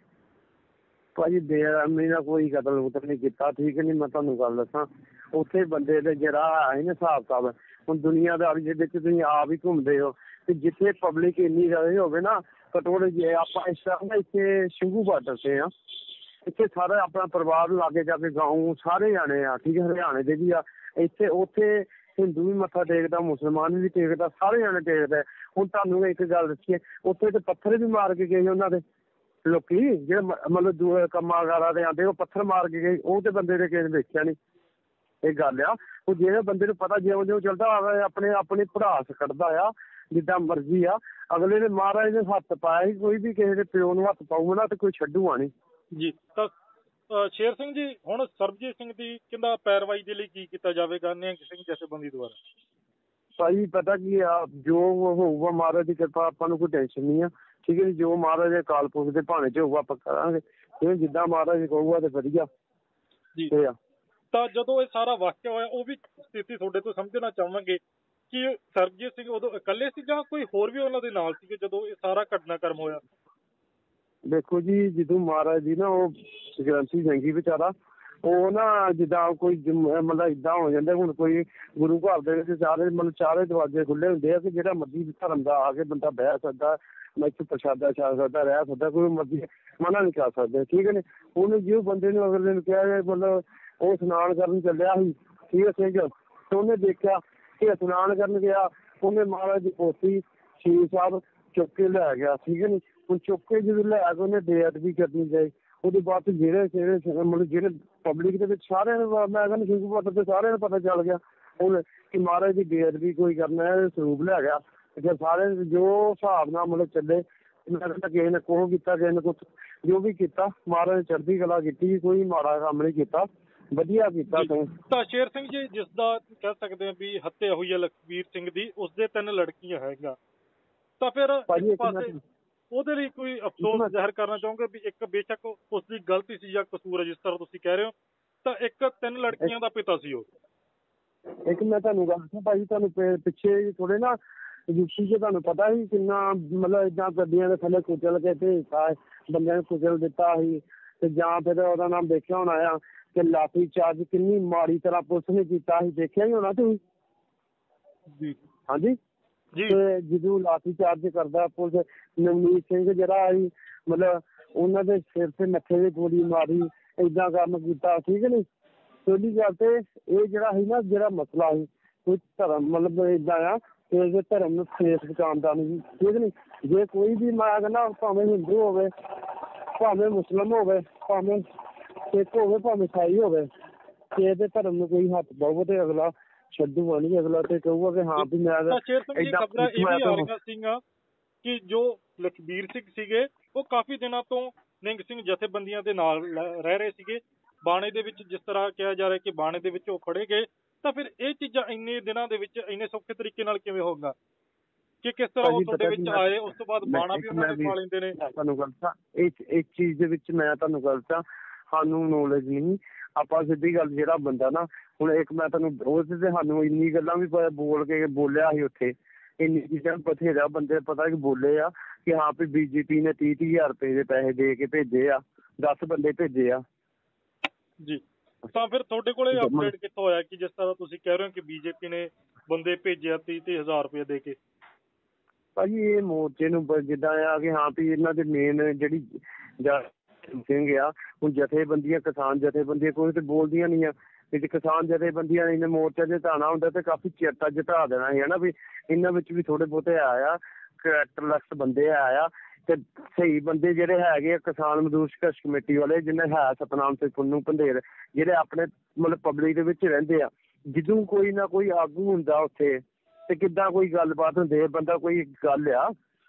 ਭਾਜੀ ਬੇਰਹਿਮੀ ਨਾਲ ਕੋਈ ਕਤਲ ਕੁਤਲ ਨਹੀਂ ਕੀਤਾ, ਠੀਕ ਨੀ। ਮੈਂ ਤੁਹਾਨੂੰ ਗੱਲ ਦੱਸਾਂ, ਉੱਥੇ ਬੰਦੇ ਦੇ ਜਿਹੜਾ ਹੈ ਨਾ ਹਿਸਾਬ ਕਿਤਾਬ, ਹੁਣ ਦੁਨੀਆਦਾਰੀ ਦੇ ਵਿੱਚ ਤੁਸੀਂ ਆਪ ਹੀ ਘੁੰਮਦੇ ਹੋ ਤੇ ਜਿੱਥੇ ਪਬਲਿਕ ਇੰਨੀ ਜ਼ਿਆਦਾ ਹੋਵੇ ਨਾ, ਕਟੋਰੇ ਜੇ ਆਪਾਂ ਇਸ ਤਰ੍ਹਾਂ ਨਾ ਇੱਥੇ ਸਿੰਘੂ ਬਾਰਡਰ ਤੇ ਆ, ਇੱਥੇ ਸਾਰਾ ਆਪਣਾ ਪਰਿਵਾਰ ਲਾਗੇ ਜਾ ਕੇ ਗਾਉਂ ਸਾਰੇ ਜਾਣੇ ਆ, ਠੀਕ ਹੈ। ਹਰਿਆਣੇ ਦੇ ਵੀ ਆ, ਇੱਥੇ ਉੱਥੇ ਹਿੰਦੂ ਵੀ ਮੱਥਾ ਟੇਕਦਾ, ਮੁਸਲਮਾਨ ਵੀ ਟੇਕਦਾ, ਸਾਰੇ ਜਾਣੇ ਟੇਕਦਾ। ਹੁਣ ਤੁਹਾਨੂੰ ਇੱਕ ਗੱਲ ਦੱਸੀਏ, ਉੱਥੇ ਤੇ ਪੱਥਰ ਵੀ ਮਾਰ ਕੇ ਗਏ ਉਹਨਾਂ ਦੇ ਲੋਕੀ, ਜਿਹੜੇ ਮਤਲਬ ਕੰਮਾਂ ਕਾਰਾਂ ਦੇ ਆਉਂਦੇ ਉਹ ਪੱਥਰ ਮਾਰ ਕੇ ਗਏ, ਉਹ ਤੇ ਬੰਦੇ ਦੇ ਕਿਸੇ ਨੇ ਦੇਖਿਆ ਨਹੀਂ। ਇਹ ਗੱਲ ਆ, ਉਹ ਜਿਹੜੇ ਬੰਦੇ ਨੂੰ ਪਤਾ ਜਿਉਂ ਜਿਉਂ ਚੱਲਦਾ ਆਪਣੇ ਭੜਾਸ ਕੱਢਦਾ ਆ ਜਿੱਦਾਂ ਮਰਜ਼ੀ ਆ, ਅਗਲੇ ਨੇ ਮਹਾਰਾਜ ਨੇ ਹੱਥ ਪਾਇਆ ਸੀ, ਕੋਈ ਵੀ ਕਿਸੇ ਦੇ ਪਿਓ ਨੂੰ ਹੱਥ ਪਾਊਗਾ ਨਾ ਤੇ ਕੋਈ ਛੱਡੂਗਾ ਨਹੀਂ ਜੀ। ਤਾਂ ਸ਼ੇਰ ਸਿੰਘ ਜੀ, ਹੁਣ ਸਰਬਜੀਤ ਸਿੰਘ ਦੀ ਕਹਿੰਦਾ ਪੈਰਵਾਈ ਦੇ ਲਈ ਕੀ ਕੀਤਾ ਜਾਵੇਗਾ ਨਿਹੰਗ ਸਿੰਘ ਜਥੇਬੰਦੀ ਦੁਆਰਾ? ਭਾਜੀ ਪਤਾ ਕੀ ਆ, ਜੋ ਹੋਊਗਾ ਮਹਾਰਾਜ ਦੀ ਕਿਰਪਾ, ਆਪਾਂ ਨੂੰ ਕੋਈ ਟੈਨਸ਼ਨ ਨਹੀਂ ਆ, ਠੀਕ ਹੈ ਜੀ। ਜੋ ਮਹਾਰਾਜ ਦੇ ਅਕਾਲ ਪੁਰਖ ਦੇ ਭਾਣੇ ਚ ਹੋਊਗਾ ਆਪਾਂ ਕਰਾਂਗੇ, ਜਿੱਦਾਂ ਮਹਾਰਾਜ ਕਹੂਗਾ ਤੇ ਵਧੀਆ ਜੀ। ਤਾਂ ਜਦੋਂ ਇਹ ਸਾਰਾ ਵਾਕਿਆ ਹੋਇਆ, ਉਹ ਵੀ ਸਥਿਤੀ ਤੁਹਾਡੇ ਤੋਂ ਸਮਝਣਾ ਚਾਹਾਂਗੇ ਕਿ ਸਰਬਜੀਤ ਸਿੰਘ ਉਦੋਂ ਇਕੱਲੇ ਸੀ ਜਾਂ ਕੋਈ ਹੋਰ ਵੀ ਉਹਨਾਂ ਦੇ ਨਾਲ ਸੀਗੇ ਜਦੋਂ ਇਹ ਸਾਰਾ ਘਟਨਾਕ੍ਰਮ ਹੋਇਆ? ਦੇਖੋ ਜੀ, ਜਦੋਂ ਮਹਾਰਾਜ ਦੀ ਨਾ ਉਹ ਗ੍ਰੰਥੀ ਸਿੰਘ ਜੀ ਵਿਚਾਰਾ, ਉਹ ਨਾ ਜਿੱਦਾਂ ਕੋਈ ਮਤਲਬ ਏਦਾਂ ਹੋ ਜਾਂਦਾ, ਹੁਣ ਕੋਈ ਗੁਰੂ ਘਰ ਦੇ ਵਿੱਚ ਚਾਰੇ ਦਰਵਾਜ਼ੇ ਖੁੱਲੇ ਹੁੰਦੇ ਆ ਕਿ ਜਿਹੜਾ ਮਰਜ਼ੀ ਧਰਮ ਦਾ ਆ ਕੇ ਬੰਦਾ ਬਹਿ ਸਕਦਾ, ਮੈਂ ਇੱਥੇ ਪ੍ਰਸ਼ਾਦਾ ਛਕ ਸਕਦਾ, ਰਹਿ ਸਕਦਾ, ਕੋਈ ਮਰਜ਼ੀ ਮਨਾ ਨਹੀਂ ਕਰ ਸਕਦੇ, ਠੀਕ ਹੈ ਨੇ। ਉਹਨੇ ਜਿਉਂ ਬੰਦੇ ਨੂੰ ਅਗਲੇ ਨੂੰ ਕਿਹਾ ਮਤਲਬ ਉਹ ਇਸ਼ਨਾਨ ਕਰਨ ਚੱਲਿਆ ਸੀ, ਠੀਕ ਹੈ ਸਿੰਘ, ਤੇ ਉਹਨੇ ਦੇਖਿਆ ਕਿ ਇਸ਼ਨਾਨ ਕਰਨ ਗਿਆ, ਉਹਨੇ ਮਹਾਰਾਜ ਦੀ ਪੋਥੀ ਸ਼ੀਰ ਸਾਹਿਬ ਚੁੱਕ ਕੇ ਲੈ ਗਿਆ, ਠੀਕ ਹੈ ਨੀ। ਹੁਣ ਚੁੱਕ ਕੇ ਜਦੋਂ ਲੈ ਕੇ ਉਹਨੇ ਬੇਅਦਬੀ ਕਰਨੀ ਚਾਹੀ, ਉਹਦੇ ਬਾਅਦ ਜਿਹੜੇ ਮਤਲਬ ਜਿਹੜੇ ਪਬਲਿਕ ਦੇ ਵਿੱਚ ਸਾਰਿਆਂ ਨੂੰ, ਮੈਂ ਕਹਿੰਦਾ ਸਿੰਘੂ ਬਾਰਡਰ ਤੇ ਸਾਰਿਆਂ ਨੂੰ ਪਤਾ ਚੱਲ ਗਿਆ ਹੁਣ ਕਿ ਮਹਾਰਾਜ ਦੀ ਬੇਅਦਬੀ ਕੋਈ ਕਰਨਾ, ਸਰੂਪ ਲੈ ਗਿਆ। ਫਿਰ ਸਾਰੇ ਜੋ ਹਿਸਾਬ ਨਾਲ ਮਤਲਬ ਚੱਲੇ, ਮੈਂ ਕਹਿੰਦਾ ਕਿਸੇ ਨੇ ਕੋਹ ਕੀਤਾ, ਕਿਸੇ ਨੇ ਕੁਛ, ਜੋ ਵੀ ਕੀਤਾ ਮਹਾਰਾਜ ਨੇ ਚੜ੍ਹਦੀ ਕਲਾ ਕੀਤੀ, ਕੋਈ ਮਾੜਾ ਕੰਮ ਨਹੀਂ ਕੀਤਾ, ਵਧੀਆ ਕੀਤਾ। ਤਾਂ ਸ਼ੇਰ ਸਿੰਘ ਜੀ, ਜਿਸ ਦਾ ਕਹਿ ਸਕਦੇ ਹਾਂ ਵੀ ਹੱਤਿਆ ਹੋਈ ਹੈ ਲਖਬੀਰ ਸਿੰਘ ਦੀ, ਉਸਦੇ 3 ਲੜਕੀਆਂ ਹੈਗਾ, ਤਾਂ ਫਿਰ ਇੱਕ ਪਾਸੇ ਉਹਦੇ ਲਈ ਕੋਈ ਅਫਸੋਸ ਜ਼ਾਹਿਰ ਕਰਨਾ ਚਾਹੋਗੇ ਵੀ ਇੱਕ ਬੇਸ਼ੱਕ ਉਸਦੀ ਗਲਤੀ ਸੀ ਜਾਂ ਕਸੂਰ ਹੈ ਜਿਸ ਤਰ੍ਹਾਂ ਤੁਸੀਂ ਕਹਿ ਰਹੇ ਹੋ, ਤਾਂ ਇੱਕ 3 ਲੜਕੀਆਂ ਦਾ ਪਿਤਾ ਸੀ ਉਹ। ਇੱਕ ਮੈਂ ਤੁਹਾਨੂੰ ਗੱਲ ਦੱਸਾਂ ਭਾਜੀ, ਤੁਹਾਨੂੰ ਪਿੱਛੇ ਥੋੜੇ ਨਾ ਯੂਪੀ 'ਚ ਤੁਹਾਨੂੰ ਪਤਾ ਸੀ ਕਿੰਨਾ ਮਤਲਬ ਏਦਾਂ ਗੱਡੀਆਂ ਦੇ ਥੱਲੇ ਕੁਚਲ ਕੇ ਭੇਜਤਾ, ਬੰਦਿਆਂ ਨੂੰ ਕੁਚਲ ਦਿੱਤਾ ਸੀ, ਤੇ ਜਾਂ ਫਿਰ ਉਹਦਾ ਨਾਮ ਦੇਖਿਆ ਹੋਣਾ ਆ ਕਿ ਲਾਠੀ ਚਾਰਜ ਕਿੰਨੀ ਮਾੜੀ ਤਰ੍ਹਾਂ ਪੁਲਿਸ ਨੇ ਕੀਤਾ ਸੀ, ਦੇਖਿਆ ਹੀ ਹੋਣਾ ਤੁਸੀਂ? ਹਾਂਜੀ। ਤੇ ਜਦੋਂ ਲਾਠੀ ਚਾਰਜ ਕਰਦਾ ਪੁਲਿਸ, ਨਵਨੀਤ ਸਿੰਘ ਜਿਹੜਾ ਸੀ ਮਤਲਬ ਉਹਨਾਂ ਦੇ ਸਿਰ ਤੇ ਮੱਥੇ ਦੀ ਗੋਲੀ ਮਾਰੀ, ਏਦਾਂ ਕੰਮ ਕੀਤਾ, ਠੀਕ ਹੈ ਨੀ। ਪਹਿਲੀ ਗੱਲ ਤੇ ਇਹ ਜਿਹੜਾ ਸੀ ਨਾ, ਜਿਹੜਾ ਮਸਲਾ ਸੀ ਕੋਈ ਧਰਮ ਮਤਲਬ ਏਦਾਂ ਆ ਕਿ ਇਹਦੇ ਧਰਮ ਨੂੰ ਠੇਸ ਪਹੁੰਚਾਉਂਦਾ ਨਹੀਂ, ਠੀਕ ਨੀ। ਜੇ ਕੋਈ ਵੀ ਮੈਂ ਕਹਿੰਦਾ ਭਾਵੇਂ ਹਿੰਦੂ ਹੋਵੇ, ਭਾਵੇਂ ਮੁਸਲਿਮ ਹੋਵੇ, ਭਾਵੇਂ ਸਿੱਖ ਹੋਵੇ, ਭਾਵੇਂ ਈਸਾਈ ਹੋਵੇ, ਕਿ ਇਹਦੇ ਧਰਮ ਨੂੰ ਕੋਈ ਹੱਥ ਪਾਊਗਾ ਤੇ ਅਗਲਾ ਛੱਡੂਗਾ ਨਹੀਂ, ਅਗਲਾ ਤੇ ਕਹੂਗਾ ਕਿ ਹਾਂ ਵੀ ਮੈਂ ਖਬਰਾਂ ਇਹ ਵੀ ਆ ਰਹੀਆਂ ਸੀਗੀਆਂ ਕਿ ਜੋ ਲਖਬੀਰ ਸਿੰਘ ਸੀਗੇ ਉਹ ਕਾਫੀ ਦਿਨਾਂ ਤੋਂ ਨਿਹੰਗ ਸਿੰਘ ਜਥੇਬੰਦੀਆਂ ਦੇ ਨਾਲ ਰਹਿ ਰਹੇ ਸੀਗੇ ਬਾਣੇ ਦੇ ਵਿੱਚ, ਜਿਸ ਤਰ੍ਹਾਂ ਕਿਹਾ ਜਾ ਰਿਹਾ ਕਿ ਬਾਣੇ ਦੇ ਵਿੱਚ ਉਹ ਫੜੇ ਗਏ, ਤਾਂ ਫਿਰ ਇਹ ਚੀਜ਼ਾਂ ਇੰਨੇ ਦਿਨਾਂ ਦੇ ਵਿੱਚ ਇੰਨੇ ਸੌਖੇ ਤਰੀਕੇ ਨਾਲ ਕਿਵੇਂ ਹੋਊਗਾ ਕਿ ਕਿਸ ਤਰ੍ਹਾਂ ਉਹ ਤੁਹਾਡੇ ਵਿੱਚ ਆਏ, ਉਸ ਤੋਂ ਬਾਅਦ ਬਾਣਾ ਵੀ ਉਹਨਾਂ ਨੇ ਪਾ ਲੈਂਦੇ ਨੇ? ਤੁਹਾਨੂੰ ਗੱਲ ਤਾਂ ਇਸ ਚੀਜ਼ ਦੇ ਵਿੱਚ ਮੈਂ ਤੁਹਾਨੂੰ ਗੱਲ ਤਾਂ ਸਾਨੂੰ ਨੌਲੇਜ ਨਹੀਂ, ਆਪਾਂ ਸਿੱਧੀ ਗੱਲ ਜਿਹੜਾ ਬੰਦਾ ਨਾ ਹੁਣ ਇੱਕ ਮੈਂ ਤੁਹਾਨੂੰ ਉਸ ਤੇ ਸਾਨੂੰ ਇੰਨੀ ਗੱਲਾਂ ਵੀ ਬੋਲ ਕੇ ਬੋਲਿਆ ਸੀ ਉੱਥੇ, ਇੰਨੀ ਚੀਜ਼ਾਂ ਬਥੇਰਾ ਬੰਦੇ ਪਤਾ ਕਿ ਬੋਲੇ ਆ ਕਿ ਹਾਂ ਵੀ BJP ਨੇ 30,000 ਰੁਪਏ ਦੇ ਪੈਸੇ ਦੇ ਕੇ ਭੇਜੇ ਆ, 10 ਬੰਦੇ ਭੇਜੇ ਆ ਜੀ। ਤਾਂ ਫਿਰ ਤੁਹਾਡੇ ਕੋਲੇ ਅਪਡੇਟ ਕਿੱਥੋਂ ਹੋਇਆ ਕਿ ਜਿਸ ਤਰ੍ਹਾਂ ਤੁਸੀਂ ਕਹਿ ਰਹੇ ਹੋ ਕਿ BJP ਨੇ ਬੰਦੇ ਭੇਜੇ ਆ 30,000 ਰੁਪਏ ਦੇ ਕੇ? ਭਾਜੀ ਇਹ ਮੋਰਚੇ ਨੂੰ ਜਿੱਦਾਂ ਆ ਕਿ ਹਾਂ ਵੀ ਇਹਨਾਂ ਦੇ ਮੇਨ ਜਿਹੜੀ ਸਿੰਘ ਆ, ਹੁਣ ਜਥੇਬੰਦੀਆਂ ਕਿਸਾਨ ਜਥੇਬੰਦੀਆਂ ਕੋਈ ਤੇ ਬੋਲਦੀਆਂ ਨਹੀਂ ਆ, ਤੇ ਕਿਸਾਨ ਜਥੇਬੰਦੀਆਂ ਨੇ ਮੋਰਚੇ ਦੇ ਧਾਣਾ ਹੁੰਦਾ ਤੇ ਕਾਫੀ ਚਿਰਤਾ ਜਿਤਾ ਦੇਣਾ ਸੀ, ਹਨਾ ਵੀ ਇਹਨਾਂ ਵਿੱਚ ਵੀ ਥੋੜੇ ਬਹੁਤੇ ਆਇਆ ਕਰੈਕਟਰਲੈਸ ਬੰਦੇ ਆਇਆ, ਤੇ ਸਹੀ ਬੰਦੇ ਜਿਹੜੇ ਹੈਗੇ ਆ ਕਿਸਾਨ ਮਜ਼ਦੂਰ ਸੰਘਰਸ਼ ਕਮੇਟੀ ਵਾਲੇ, ਜਿਹਨੇ ਹੈ ਸਤਨਾਮ ਸਿੰਘ ਪੁੰਨੂ ਪੰਧੇਰ, ਜਿਹੜੇ ਆਪਣੇ ਮਤਲਬ ਪਬਲਿਕ ਦੇ ਵਿੱਚ ਰਹਿੰਦੇ ਆ, ਜਦੋਂ ਕੋਈ ਨਾ ਕੋਈ ਆਗੂ ਹੁੰਦਾ ਉੱਥੇ ਤੇ ਕਿੱਦਾਂ ਕੋਈ ਗੱਲਬਾਤ ਹੁੰਦੀ ਹੈ। ਬੰਦਾ ਕੋਈ ਗੱਲ ਆ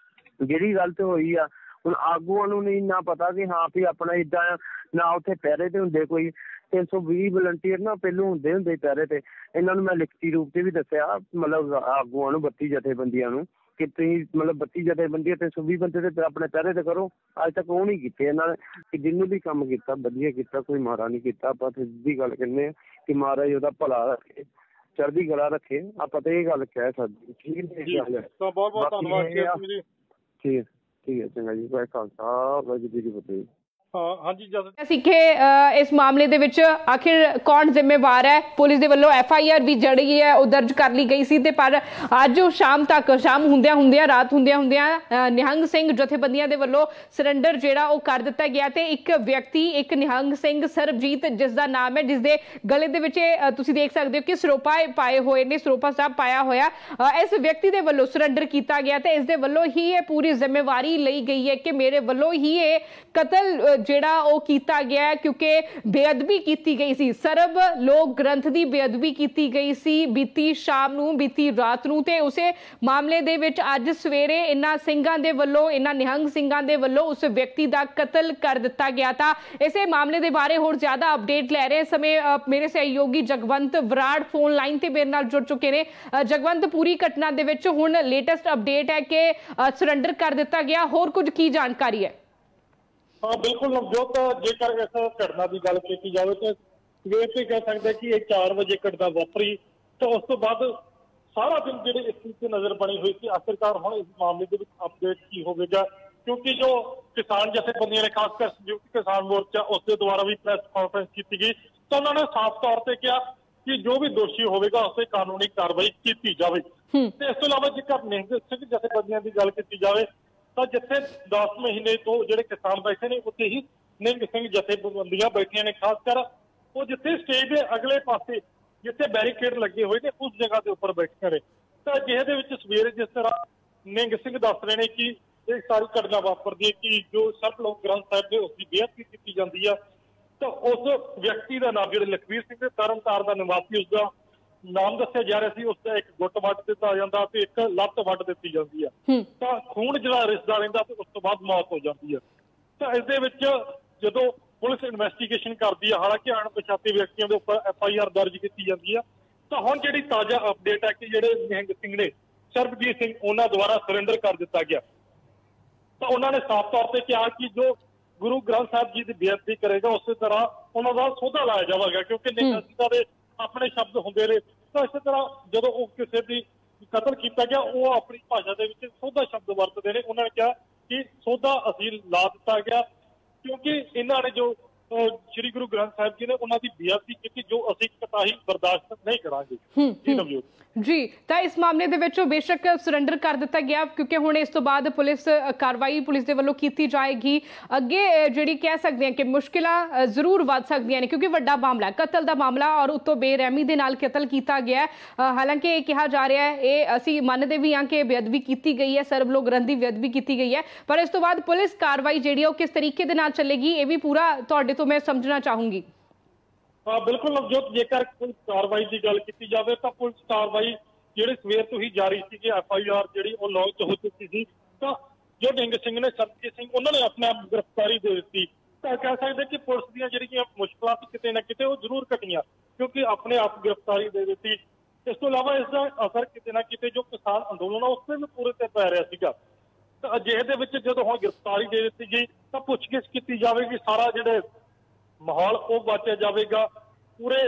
ਜਿਹੜੀ ਗਲਤ ਹੋਈ ਆ, ਹੁਣ ਆਗੂਆਂ ਨੂੰ ਨਹੀਂ ਨਾ ਪਤਾ ਕਿ ਹਾਂ ਵੀ ਆਪਣਾ ਏਦਾਂ ਨਾ ਉੱਥੇ ਪਹਿਰੇ ਤੇ ਹੁੰਦੇ ਕੋਈ 320 ਵਲੰਟੀਅਰ ਨਾ ਪਹਿਲੋਂ ਹੁੰਦੇ ਪਹਿਰੇ ਤੇ। ਇਹਨਾਂ ਨੂੰ ਮੈਂ ਲਿਖਤੀ ਰੂਪ ਤੇ ਵੀ ਦੱਸਿਆ, ਮਤਲਬ ਆਗੂਆਂ ਨੂੰ 32 ਜਥੇਬੰਦੀਆਂ ਨੂੰ ਕਿ ਤੁਸੀਂ ਮਤਲਬ 32 ਜਥੇਬੰਦੀਆਂ 320 ਬੰਦੇ ਤੇ ਆਪਣੇ ਪਹਿਰੇ ਤੇ ਕਰੋ। ਅੱਜ ਤੱਕ ਉਹ ਨਹੀਂ ਕੀਤੇ ਇਹਨਾਂ ਨੇ। ਕਿ ਜਿਹਨੇ ਵੀ ਕੰਮ ਕੀਤਾ ਵਧੀਆ ਕੀਤਾ, ਕੋਈ ਮਾੜਾ ਨਹੀਂ ਕੀਤਾ। ਆਪਾਂ ਸਿੱਧੀ ਗੱਲ ਕਹਿੰਦੇ ਹਾਂ ਕਿ ਮਹਾਰਾਜ ਉਹਦਾ ਭਲਾ ਰੱਖੇ, ਚੜ੍ਹਦੀ ਕਲਾ ਰੱਖੇ। ਆਪਾਂ ਤਾਂ ਇਹ ਗੱਲ ਕਹਿ ਸਕਦੇ। ਠੀਕ ਹੈ, ਬਹੁਤ ਬਹੁਤ ਧੰਨਵਾਦ ਜੀ। ਠੀਕ ਹੈ, ਚੰਗਾ ਜੀ। ਵਾਹਿਗੁਰੂ ਖਾਲਸਾ ਵਾਹਿਗੁਰੂ ਜੀ ਕੀ ਫਤਿਹ। ਹਾਂਜੀ ਸਿੱਖੇ ਇਸ ਮਾਮਲੇ ਦੇ ਵਿੱਚ ਆਖਿਰ ਕੌਣ ਜ਼ਿੰਮੇਵਾਰ ਹੈ? ਪੁਲਿਸ ਦੇ ਵੱਲੋਂ FIR ਵੀ ਜਿਹੜੀ ਹੈ ਉਹ ਦਰਜ ਕਰ ਲਈ ਗਈ ਸੀ ਤੇ ਪਰ ਅੱਜ ਸ਼ਾਮ ਹੁੰਦਿਆਂ ਰਾਤ ਹੁੰਦਿਆਂ ਨਿਹੰਗ ਸਿੰਘ ਜਥੇਬੰਦੀਆਂ ਦੇ ਵੱਲੋਂ ਸਰੈਂਡਰ ਜਿਹੜਾ ਉਹ ਕਰ ਦਿੱਤਾ ਗਿਆ ਤੇ ਇੱਕ ਵਿਅਕਤੀ, ਇੱਕ ਨਿਹੰਗ ਸਿੰਘ ਸਰਬਜੀਤ ਜਿਸ ਦਾ ਨਾਮ ਹੈ, ਜਿਸ ਦੇ ਗਲੇ ਦੇ ਵਿੱਚ ਤੁਸੀਂ ਦੇਖ ਸਕਦੇ ਹੋ ਕਿ ਸਰੋਪਾ ਪਾਏ ਹੋਏ ਨੇ, ਸਰੋਪਾ ਸਾਹਿਬ ਪਾਇਆ ਹੋਇਆ, ਇਸ ਵਿਅਕਤੀ ਦੇ ਵੱਲੋਂ ਸਰੈਂਡਰ ਕੀਤਾ ਗਿਆ ਤੇ ਇਸ ਦੇ ਵੱਲੋਂ ਹੀ ਇਹ ਪੂਰੀ ਜ਼ਿੰਮੇਵਾਰੀ ਲਈ ਗਈ ਹੈ ਕਿ ਮੇਰੇ ਵੱਲੋਂ ਹੀ ਇਹ ਕਤਲ ਜਿਹੜਾ ਉਹ ਕੀਤਾ ਗਿਆ ਕਿਉਂਕਿ ਬੇਅਦਬੀ ਕੀਤੀ ਗਈ ਸੀ। ਸਰਬ ਲੋਕ ਗ੍ਰੰਥ ਦੀ ਬੇਅਦਬੀ ਕੀਤੀ ਗਈ ਸੀ ਬੀਤੀ ਸ਼ਾਮ ਨੂੰ, ਬੀਤੀ ਰਾਤ ਨੂੰ ਤੇ ਉਸੇ ਮਾਮਲੇ ਦੇ ਵਿੱਚ ਅੱਜ ਸਵੇਰੇ ਇਹਨਾਂ ਸਿੰਘਾਂ ਦੇ ਵੱਲੋਂ, ਇਹਨਾਂ ਨਿਹੰਗ ਸਿੰਘਾਂ ਦੇ ਵੱਲੋਂ ਉਸ ਵਿਅਕਤੀ ਦਾ ਕਤਲ ਕਰ ਦਿੱਤਾ ਗਿਆ। ਤਾਂ ਇਸੇ ਮਾਮਲੇ ਦੇ ਬਾਰੇ ਹੋਰ ਜ਼ਿਆਦਾ ਅਪਡੇਟ ਲੈ ਰਹੇ ਸਮੇਂ ਮੇਰੇ ਸਹਿਯੋਗੀ ਜਗਵੰਤ ਬਰਾੜ ਫੋਨ ਲਾਈਨ ਤੇ ਮੇਰੇ ਨਾਲ ਜੁੜ ਚੁੱਕੇ ਨੇ। ਜਗਵੰਤ, ਪੂਰੀ ਘਟਨਾ ਦੇ ਵਿੱਚ ਹੁਣ ਲੇਟੈਸਟ ਅਪਡੇਟ ਹੈ ਕਿ ਸਰੈਂਡਰ ਕਰ ਦਿੱਤਾ ਗਿਆ, ਹੋਰ ਕੁਝ ਕੀ ਜਾਣਕਾਰੀ ਹੈ? हाँ बिल्कुल नवजोत, जेकर इस घटना की गल की जाए तो सवेर से कह सकते कि 4 बजे घटना वापरी तो उस तो बाद सारा दिन जो इस चीज से नजर बनी हुई थी। आखिरकार हम इस मामले के अपडेट की होगा क्योंकि जो किसान जथेबंदियां ने खासकर संयुक्त किसान मोर्चा उसके द्वारा भी प्रेस कॉन्फ्रेंस की गई तो उन्होंने साफ तौर पर कहा कि जो भी दोषी होगा उस पर कानूनी कार्रवाई की जाए। इस तो इलावा जेकर निहंग सिंह जथेबंदियां की गल की जाए तो जिथे 10 महीने तो जो किसान बैठे ने उत्थे ही निहंग सिंह जथेबंदियां बैठिया ने। खासकर वो जिथे स्टेज के अगले पासे जिथे बैरीकेड लगे हुए ने उस जगह के उपर बैठिया ने। तो अजिहे सवेरे जिस तरह निहंग सिंह दस रहे हैं कि ये सारी घटना वापरदी है कि जो सर्व लोक ग्रंथ साहिब ने उसकी बेअदबी की जाती है तो उस व्यक्ति का नाम जो लखवीर सिंह तरनतार का निवासी उसका नाम दस्या जा रहा ਸੀ। उसका एक गुट वट दिता जाता ते एक लत्त वट दी जाती है तो खून जो रिसदा रहिंदा ते उस तो बाद मौत हो जाती है। तो इस दे विच जदों पुलिस इन्वेस्टिगेशन करती है, हालांकि अणपछाते व्यक्तियों के उपर FIR दर्ज की जाती है। तो हुण जिहड़ी ताज़ा अपडेट है कि जिहड़े निहंग सिंह ने सरबजीत सिंह उन्हां द्वारा सरेंडर कर दिता गया। तो उन्होंने साफ तौर पर कहा कि जो गुरु ग्रंथ साहिब जी की बेअदबी करेगा उस तरह उन्होंने सौदा लाया जाएगा क्योंकि निहंग सिंह दे अपने शब्द होंगे ने। तो इस तरह जो किसी की कतल किया गया वो अपनी भाषा के सौदा शब्द वरतते हैं। उन्होंने कहा कि सौदा असील ला दिता गया क्योंकि इन्होंने जो श्री गुरु ग्रंथ साहिब जी ने उन्होंने बेअदबी की जो असीं कताही बर्दाश्त नहीं करांगे। जी, तो इस मामले दे विच बेशक सरेंडर कर दिता गया क्योंकि हुण इस तो बाद पुलिस कार्रवाई पुलिस दे वल्लों कीती जाएगी। अगे जिहड़ी कह सकते हैं कि मुश्किलां जरूर वध सकदियां ने क्योंकि वड्डा मामला है, कतल दा मामला और उत्तों बेरहमी दे नाल कतल कीता गया है। हालांकि ये कहा जा रहा है, ये असीं मनदे भी हां कि बेअदबी कीती गई है, सर्ब लोक ग्रंथ दी बेअदबी कीती गई है, पर इस तो बाद पुलिस कार्रवाई जिहड़ी है किस तरीके दे नाल चलेगी ये भी पूरा तुहाडे तो मैं समझना चाहूंगी। हाँ बिल्कुल नवजोत, जेकर पुलिस कार्रवाई की गल की जाए तो पुलिस कार्रवाई जिहड़ी सवेर तो ही जारी सी कि FIR जिहड़ी वो लॉन्च हो चुकी थी। तो जो निहंग सिंह ने सरबजीत सिंह उन्होंने अपने आप गिरफ्तारी दे दी। तो कह सकते कि पुलिस दी जिहड़ियां मुश्किलां किते ना किते वो जरूर घटियां क्योंकि अपने आप गिरफ्तारी दे दी। इस तो इलावा इसका असर किते ना किते जो किसान अंदोलन है उस पर भी पूरे ते पै रहा सीगा। तो अजिहे दे विच जदों हुण गिरफ्तारी दे दी गई तो पुछगिछ की जाएगी, सारा जिहड़े माहौल वो बांटिया जाएगा, पूरे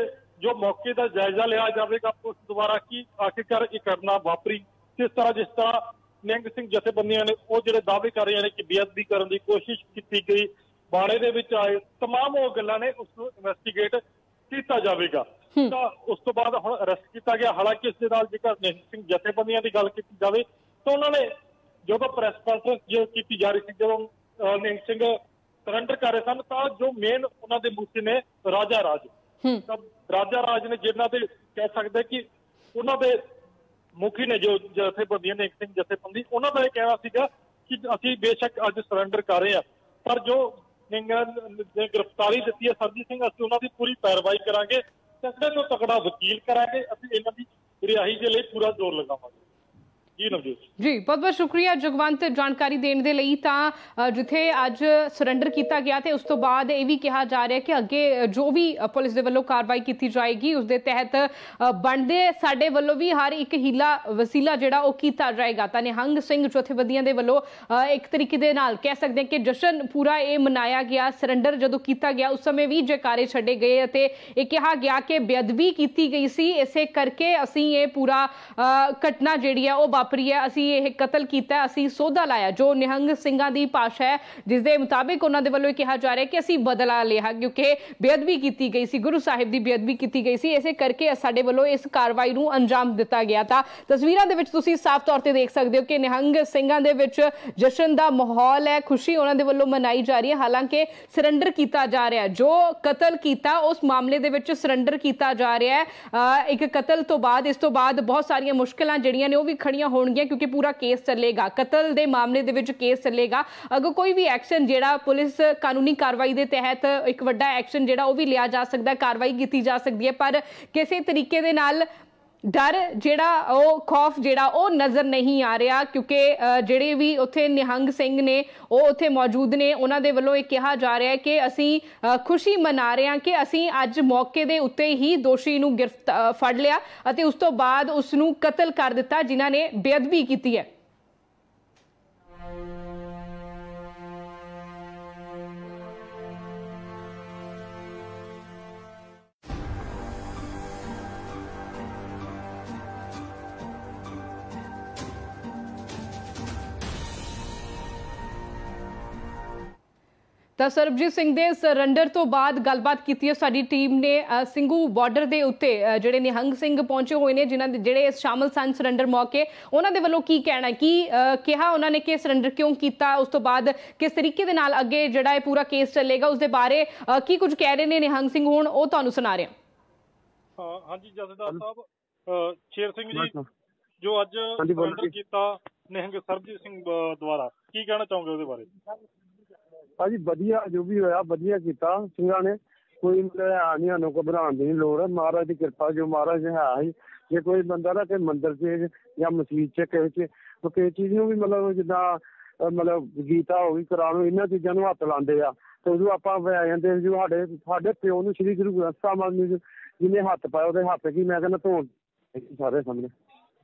जो मौके का जायजा लिया जाएगा पुलिस द्वारा कि आखिरकार ये घटना वापरी किस तरह। जिस तरह निहंग सिंह जथेबंदियां ने वो जिहड़े दावे कर रहे हैं कि बेअदबी करने की कोशिश की गई, बाणे दे विच आए तमाम वो गल्लां ने उसको इन्वेस्टिगेट किया जाएगा। तो उस तो बाद हुण अरेस्ट किया गया। हालांकि इस दे नाल जेकर निहंग सिंह जथेबंदियां की गल की जाए तो उन्होंने जो प्रेस कॉन्फ्रेंस जो की जा रही थी, जो निहंग सिंह सरेंडर कर रहे सन तो जो मेन उन्होंने मुखी ने राजा राज राजा राज ने जिन्हों के कह सकते कि उन्होंने मुखी ने जो जथेबंदियां निहंग सिंह जथेबंदी उन्होंने यह कहना सीगा कि असीं बेशक अज सरेंडर कर रहे हैं पर जो निहंगां ने गिरफ्तारी दी है सरबजीत सिंह असीं उन्हों की पूरी पैरवाई करांगे ਤਕੜੇ ਤੋਂ ਤਕੜਾ ਵਕੀਲ ਕਰਾਂਗੇ। ਅਸੀਂ ਇਹਨਾਂ ਦੀ ਰਿਹਾਈ ਦੇ ਲਈ ਪੂਰਾ ਜ਼ੋਰ ਲਗਾਵਾਂਗੇ। ਜੀ ਨਵਜੋਤ ਜੀ, ਬਹੁਤ ਬਹੁਤ ਸ਼ੁਕਰੀਆ ਜਗਵੰਤ ਜਾਣਕਾਰੀ ਦੇਣ ਦੇ ਲਈ। ਤਾਂ ਜਿੱਥੇ ਅੱਜ ਸਰੈਂਡਰ ਕੀਤਾ ਗਿਆ ਤੇ ਉਸ ਤੋਂ ਬਾਅਦ ਇਹ ਵੀ ਕਿਹਾ ਜਾ ਰਿਹਾ ਕਿ ਅੱਗੇ ਜੋ ਵੀ ਪੁਲਿਸ ਦੇ ਵੱਲੋਂ ਕਾਰਵਾਈ ਕੀਤੀ ਜਾਏਗੀ ਉਸ ਦੇ ਤਹਿਤ ਬਣਦੇ ਸਾਡੇ ਵੱਲੋਂ ਵੀ ਹਰ ਇੱਕ ਹੀਲਾ ਵਸੀਲਾ ਜਿਹੜਾ ਉਹ ਕੀਤਾ ਜਾਏਗਾ। ਤਾਂ ਨਿਹੰਗ ਸਿੰਘ ਜਥੇਬੰਦੀਆਂ ਦੇ ਵੱਲੋਂ ਇੱਕ ਤਰੀਕੇ ਦੇ ਨਾਲ ਕਹਿ ਸਕਦੇ ਹਾਂ ਕਿ ਜਸ਼ਨ ਪੂਰਾ ਇਹ ਮਨਾਇਆ ਗਿਆ। ਸਰੈਂਡਰ ਜਦੋਂ ਕੀਤਾ ਗਿਆ ਉਸ ਸਮੇਂ ਵੀ ਜੈਕਾਰੇ ਛੱਡੇ ਗਏ ਅਤੇ ਇਹ ਕਿਹਾ ਗਿਆ ਕਿ ਬੇਅਦਬੀ ਕੀਤੀ ਗਈ ਸੀ, ਇਸੇ ਕਰਕੇ ਅਸੀਂ ਇਹ ਪੂਰਾ ਘਟਨਾ ਜਿਹੜੀ ਹੈ ਉਹ ਵਾਪਰੀ ਹੈ, ਅਸੀਂ ਇਹ ਕਤਲ ਕੀਤਾ, ਅਸੀਂ ਸੋਧਾ ਲਾਇਆ। ਜੋ ਨਿਹੰਗ ਸਿੰਘਾਂ ਦੀ ਭਾਸ਼ਾ ਹੈ ਜਿਸ ਦੇ ਮੁਤਾਬਿਕ ਉਹਨਾਂ ਦੇ ਵੱਲੋਂ ਇਹ ਕਿਹਾ ਜਾ ਰਿਹਾ ਕਿ ਅਸੀਂ ਬਦਲਾ ਲਿਆ ਕਿਉਂਕਿ ਬੇਅਦਬੀ ਕੀਤੀ ਗਈ ਸੀ, ਗੁਰੂ ਸਾਹਿਬ ਦੀ ਬੇਅਦਬੀ ਕੀਤੀ ਗਈ ਸੀ, ਇਸੇ ਕਰਕੇ ਸਾਡੇ ਵੱਲੋਂ ਇਸ ਕਾਰਵਾਈ ਨੂੰ ਅੰਜਾਮ ਦਿੱਤਾ ਗਿਆ। ਤਾਂ ਤਸਵੀਰਾਂ ਦੇ ਵਿੱਚ ਤੁਸੀਂ ਸਾਫ਼ ਤੌਰ ਤੇ ਦੇਖ ਸਕਦੇ ਹੋ ਕਿ ਨਿਹੰਗ ਸਿੰਘਾਂ ਦੇ ਵਿੱਚ ਜਸ਼ਨ ਦਾ ਮਾਹੌਲ ਹੈ, ਖੁਸ਼ੀ ਉਹਨਾਂ ਦੇ ਵੱਲੋਂ ਮਨਾਈ ਜਾ ਰਹੀ ਹੈ। ਹਾਲਾਂਕਿ ਸਰੈਂਡਰ ਕੀਤਾ ਜਾ ਰਿਹਾ, ਜੋ ਕਤਲ ਕੀਤਾ ਉਸ ਮਾਮਲੇ ਦੇ ਵਿੱਚ ਸਰੈਂਡਰ ਕੀਤਾ ਜਾ ਰਿਹਾ ਹੈ। ਇੱਕ ਕਤਲ ਤੋਂ ਬਾਅਦ ਇਸ ਤੋਂ ਬਾਅਦ ਬਹੁਤ ਸਾਰੀਆਂ ਮੁਸ਼ਕਲਾਂ ਜਿਹੜੀਆਂ ਨੇ ਉਹ ਵੀ ਖੜੀਆਂ ਹੋਣਗੀਆਂ ਕਿਉਂਕਿ ਪੂਰਾ ਕੇਸ ਚੱਲੇਗਾ, ਕਤਲ ਦੇ ਮਾਮਲੇ ਦੇ ਵਿੱਚ ਕੇਸ ਚੱਲੇਗਾ। ਅਗਰ ਕੋਈ ਵੀ ਐਕਸ਼ਨ ਜਿਹੜਾ ਪੁਲਿਸ ਕਾਨੂੰਨੀ ਕਾਰਵਾਈ ਦੇ ਤਹਿਤ ਇੱਕ ਵੱਡਾ ਐਕਸ਼ਨ ਜਿਹੜਾ ਉਹ ਵੀ ਲਿਆ ਜਾ ਸਕਦਾ, ਕਾਰਵਾਈ ਕੀਤੀ ਜਾ ਸਕਦੀ ਹੈ, ਪਰ ਕਿਸੇ ਤਰੀਕੇ ਦੇ ਨਾਲ ਡਰ ਜਿਹੜਾ ਉਹ ਖੌਫ ਜਿਹੜਾ ਉਹ ਨਜ਼ਰ ਨਹੀਂ ਆ ਰਿਹਾ ਕਿਉਂਕਿ ਜਿਹੜੇ ਵੀ ਉੱਥੇ ਨਿਹੰਗ ਸਿੰਘ ਨੇ ਉਹ ਉੱਥੇ ਮੌਜੂਦ ਨੇ। ਉਹਨਾਂ ਦੇ ਵੱਲੋਂ ਇਹ ਕਿਹਾ ਜਾ ਰਿਹਾ ਹੈ ਕਿ ਅਸੀਂ ਖੁਸ਼ੀ ਮਨਾ ਰਹੇ ਹਾਂ ਕਿ ਅਸੀਂ ਅੱਜ ਮੌਕੇ ਦੇ ਉੱਤੇ ਹੀ ਦੋਸ਼ੀ ਨੂੰ ਫੜ ਲਿਆ ਅਤੇ ਉਸ ਤੋਂ ਬਾਅਦ ਉਸ ਨੂੰ ਕਤਲ ਕਰ ਦਿੱਤਾ ਜਿਨ੍ਹਾਂ ਨੇ ਬੇਅਦਬੀ ਕੀਤੀ ਹੈ। ਤਾਂ ਸਰਬਜੀਤ ਸਿੰਘ ਦੇ ਸਰੈਂਡਰ ਤੋਂ ਬਾਅਦ ਗੱਲਬਾਤ ਕੀਤੀ ਹੈ ਸਾਡੀ ਟੀਮ ਨੇ ਸਿੰਘੂ ਬਾਰਡਰ ਦੇ ਉੱਤੇ ਜਿਹੜੇ ਨਿਹੰਗ ਸਿੰਘ ਪਹੁੰਚੇ ਹੋਏ ਨੇ ਜਿਨ੍ਹਾਂ ਦੇ ਜਿਹੜੇ ਸ਼ਾਮਲ ਸਨ ਸਰੈਂਡਰ ਮੌਕੇ, ਉਹਨਾਂ ਦੇ ਵੱਲੋਂ ਕੀ ਕਹਿਣਾ, ਕੀ ਕਿਹਾ ਉਹਨਾਂ ਨੇ ਕਿ ਸਰੈਂਡਰ ਕਿਉਂ ਕੀਤਾ, ਉਸ ਤੋਂ ਬਾਅਦ ਕਿਸ ਤਰੀਕੇ ਦੇ ਨਾਲ ਅੱਗੇ ਜਿਹੜਾ ਇਹ ਪੂਰਾ ਕੇਸ ਚੱਲੇਗਾ, ਉਸ ਦੇ ਬਾਰੇ ਕੀ ਕੁਝ ਕਹਿ ਰਹੇ ਨੇ ਨਿਹੰਗ ਸਿੰਘ ਹੁਣ ਉਹ ਤੁਹਾਨੂੰ ਸੁਣਾ ਰਹੇ ਹਾਂ। ਹਾਂਜੀ ਜਥੇਦਾਰ ਸਾਹਿਬ, ਸ਼ੇਰ ਸਿੰਘ ਜੀ ਜੋ ਅੱਜ ਸਰੈਂਡਰ ਕੀਤਾ ਨਿਹੰਗ ਸਰਬਜੀਤ ਸਿੰਘ ਦੁਆਰਾ, ਕੀ ਕਹਿਣਾ ਚਾਹੋਗੇ ਉਹਦੇ ਬਾਰੇ? ਭਾਜੀ ਵਧੀਆ, ਜੋ ਵੀ ਹੋਇਆ ਵਧੀਆ ਕੀਤਾ ਸਿੰਘਾਂ ਨੇ, ਕੋਈ ਮਤਲਬ ਨਹੀਂ ਸਾਨੂੰ ਘਬਰਾਉਣ ਦੀ ਨਹੀਂ ਲੋੜ। ਮਹਾਰਾਜ ਦੀ ਕਿਰਪਾ, ਜੋ ਮਹਾਰਾਜ ਹੈ ਹੀ। ਜੇ ਕੋਈ ਬੰਦਾ ਨਾ ਕਿ ਮੰਦਿਰ 'ਚ ਜਾਂ ਮਸਜਿਦ 'ਚ ਕਿਸੇ ਚੀਜ਼ ਨੂੰ ਵੀ ਮਤਲਬ ਜਿੱਦਾਂ ਮਤਲਬ ਗੀਤਾ ਹੋ ਗਈ, ਕੁਰਾਨ ਹੋ, ਇਹਨਾਂ ਚੀਜ਼ਾਂ ਨੂੰ ਹੱਥ ਲਾਉਂਦੇ ਆ ਤੇ ਉਦੋਂ ਆਪਾਂ ਆ ਜਾਂਦੇ ਜੋ ਸਾਡੇ ਪਿਓ ਨੂੰ ਸ੍ਰੀ ਗੁਰੂ ਗ੍ਰੰਥ ਸਾਹਿਬ ਨੂੰ ਜਿਹਨੇ ਹੱਥ ਪਾਇਆ ਉਹਦੇ ਹੱਥ ਕੀ ਮੈਂ ਕਹਿੰਦਾ ਧੋਣ ਸਾਰੇ ਸਾਹਮਣੇ।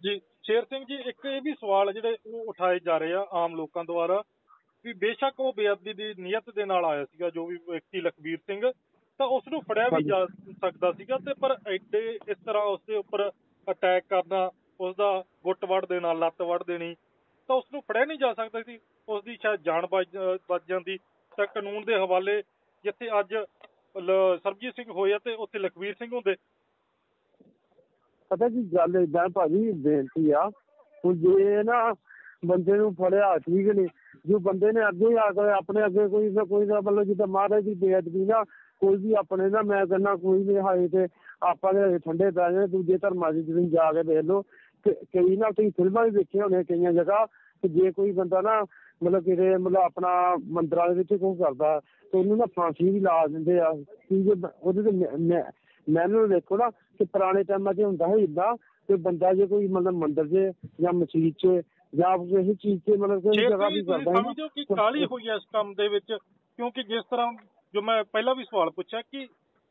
ਜੀ ਸ਼ੇਰ ਸਿੰਘ ਜੀ, ਇੱਕ ਇਹ ਵੀ ਸਵਾਲ ਜਿਹੜੇ ਉਹ ਉਠਾਏ ਜਾ ਰਹੇ ਆ ਆਮ ਲੋਕਾਂ ਦੁਆਰਾ ਵੀ ਬੇਸ਼ੱਕ ਉਹ ਬੇਅਦਬੀ ਦੀ ਨੀਅਤ ਦੇ ਨਾਲ ਆਇਆ ਸੀਗਾ ਜੋ ਵੀ ਵਿਅਕਤੀ ਲਖਬੀਰ ਸਿੰਘ, ਤਾਂ ਉਸ ਨੂੰ ਫੜਿਆ ਵੀ ਜਾ ਸਕਦਾ ਸੀਗਾ ਤੇ ਪਰ ਐਡੇ ਇਸ ਤਰ੍ਹਾਂ ਉਸਦੇ ਉੱਪਰ ਅਟੈਕ ਕਰਨਾ, ਉਸਦਾ ਗੁੱਟ ਵੱਢ ਦੇਣਾ, ਲੱਤ ਵੱਢ ਦੇਣੀ, ਤਾਂ ਉਸ ਨੂੰ ਫੜਿਆ ਨਹੀਂ ਜਾ ਸਕਦਾ ਸੀ। ਉਸਦੀ ਸ਼ਾਇਦ ਜਾਨ ਬਚ ਜਾਂਦੀ ਤਾਂ ਕਾਨੂੰਨ ਦੇ ਹਵਾਲੇ ਜਿੱਥੇ ਅੱਜ ਸਰਬਜੀਤ ਸਿੰਘ ਹੋਇਆ ਤੇ ਉੱਥੇ ਲਖਬੀਰ ਸਿੰਘ ਹੁੰਦੇ। ਪਤਾ ਕੀ ਗੱਲ ਏਦਾਂ ਭਾਜੀ, ਬੇਨਤੀ ਆ ਹੁਣ ਜੇ ਨਾ ਬੰਦੇ ਨੂੰ ਫੜਿਆ ਠੀਕ ਨੀ, ਜੋ ਬੰਦੇ ਨੇ ਅੱਗੇ ਆ ਕੇ ਆਪਣੇ ਅੱਗੇ ਕੋਈ ਦਾ ਮਤਲਬ ਜਿੱਦਾਂ ਮਹਾਰਾਜ ਦੀ ਬੇਅਦਬੀ ਨਾ ਕੋਈ ਵੀ ਆਪਣੇ ਨਾ ਮੈਂ ਕਹਿੰਦਾ ਕੋਈ ਵੀ ਹਾਏ ਤੇ ਆਪਾਂ ਦੇ ਠੰਡੇ ਪੈ ਜਾਣੇ। ਦੂਜੇ ਧਰਮਾਂ ਦੀ ਤੁਸੀਂ ਜਾ ਕੇ ਦੇਖ ਲਓ, ਕਈ ਨਾ ਤੁਸੀਂ ਫਿਲਮਾਂ ਵੀ ਦੇਖੀਆਂ ਹੋਣੀਆਂ ਕਈਆਂ ਜਗ੍ਹਾ ਤੇ ਜੇ ਕੋਈ ਬੰਦਾ ਨਾ ਮਤਲਬ ਕਿਤੇ ਮਤਲਬ ਆਪਣਾ ਮੰਦਰਾਂ ਦੇ ਵਿੱਚ ਕੁਛ ਕਰਦਾ ਤੇ ਉਹਨੂੰ ਨਾ ਫਾਂਸੀ ਵੀ ਲਾ ਦਿੰਦੇ ਆ। ਉਹਦੇ ਤੇ ਮੈਨੂੰ ਦੇਖੋ ਨਾ ਕਿ ਪੁਰਾਣੇ ਟਾਈਮਾਂ 'ਚ ਹੁੰਦਾ ਸੀ ਇੱਦਾਂ ਕਿ ਬੰਦਾ ਜੇ ਕੋਈ ਮਤਲਬ ਮੰਦਿਰ 'ਚ ਜਾਂ ਮਸਜਿਦ 'ਚ ਜਾਂ ਕਿਸੇ ਚੀਜ਼ 'ਚ ਮਤਲਬ ਕੋਈ ਜਗ੍ਹਾ ਵੀ ਕਰਦਾ ਹੈ। ਸਮਝੋ ਕਿ ਕਾਹਲੀ ਹੋਈ ਹੈ ਇਸ ਕੰਮ ਦੇ ਵਿੱਚ, ਕਿਉਂਕਿ ਜਿਸ ਤਰ੍ਹਾਂ ਜੋ ਮੈਂ ਪਹਿਲਾਂ ਵੀ ਸਵਾਲ ਪੁੱਛਿਆ ਕਿ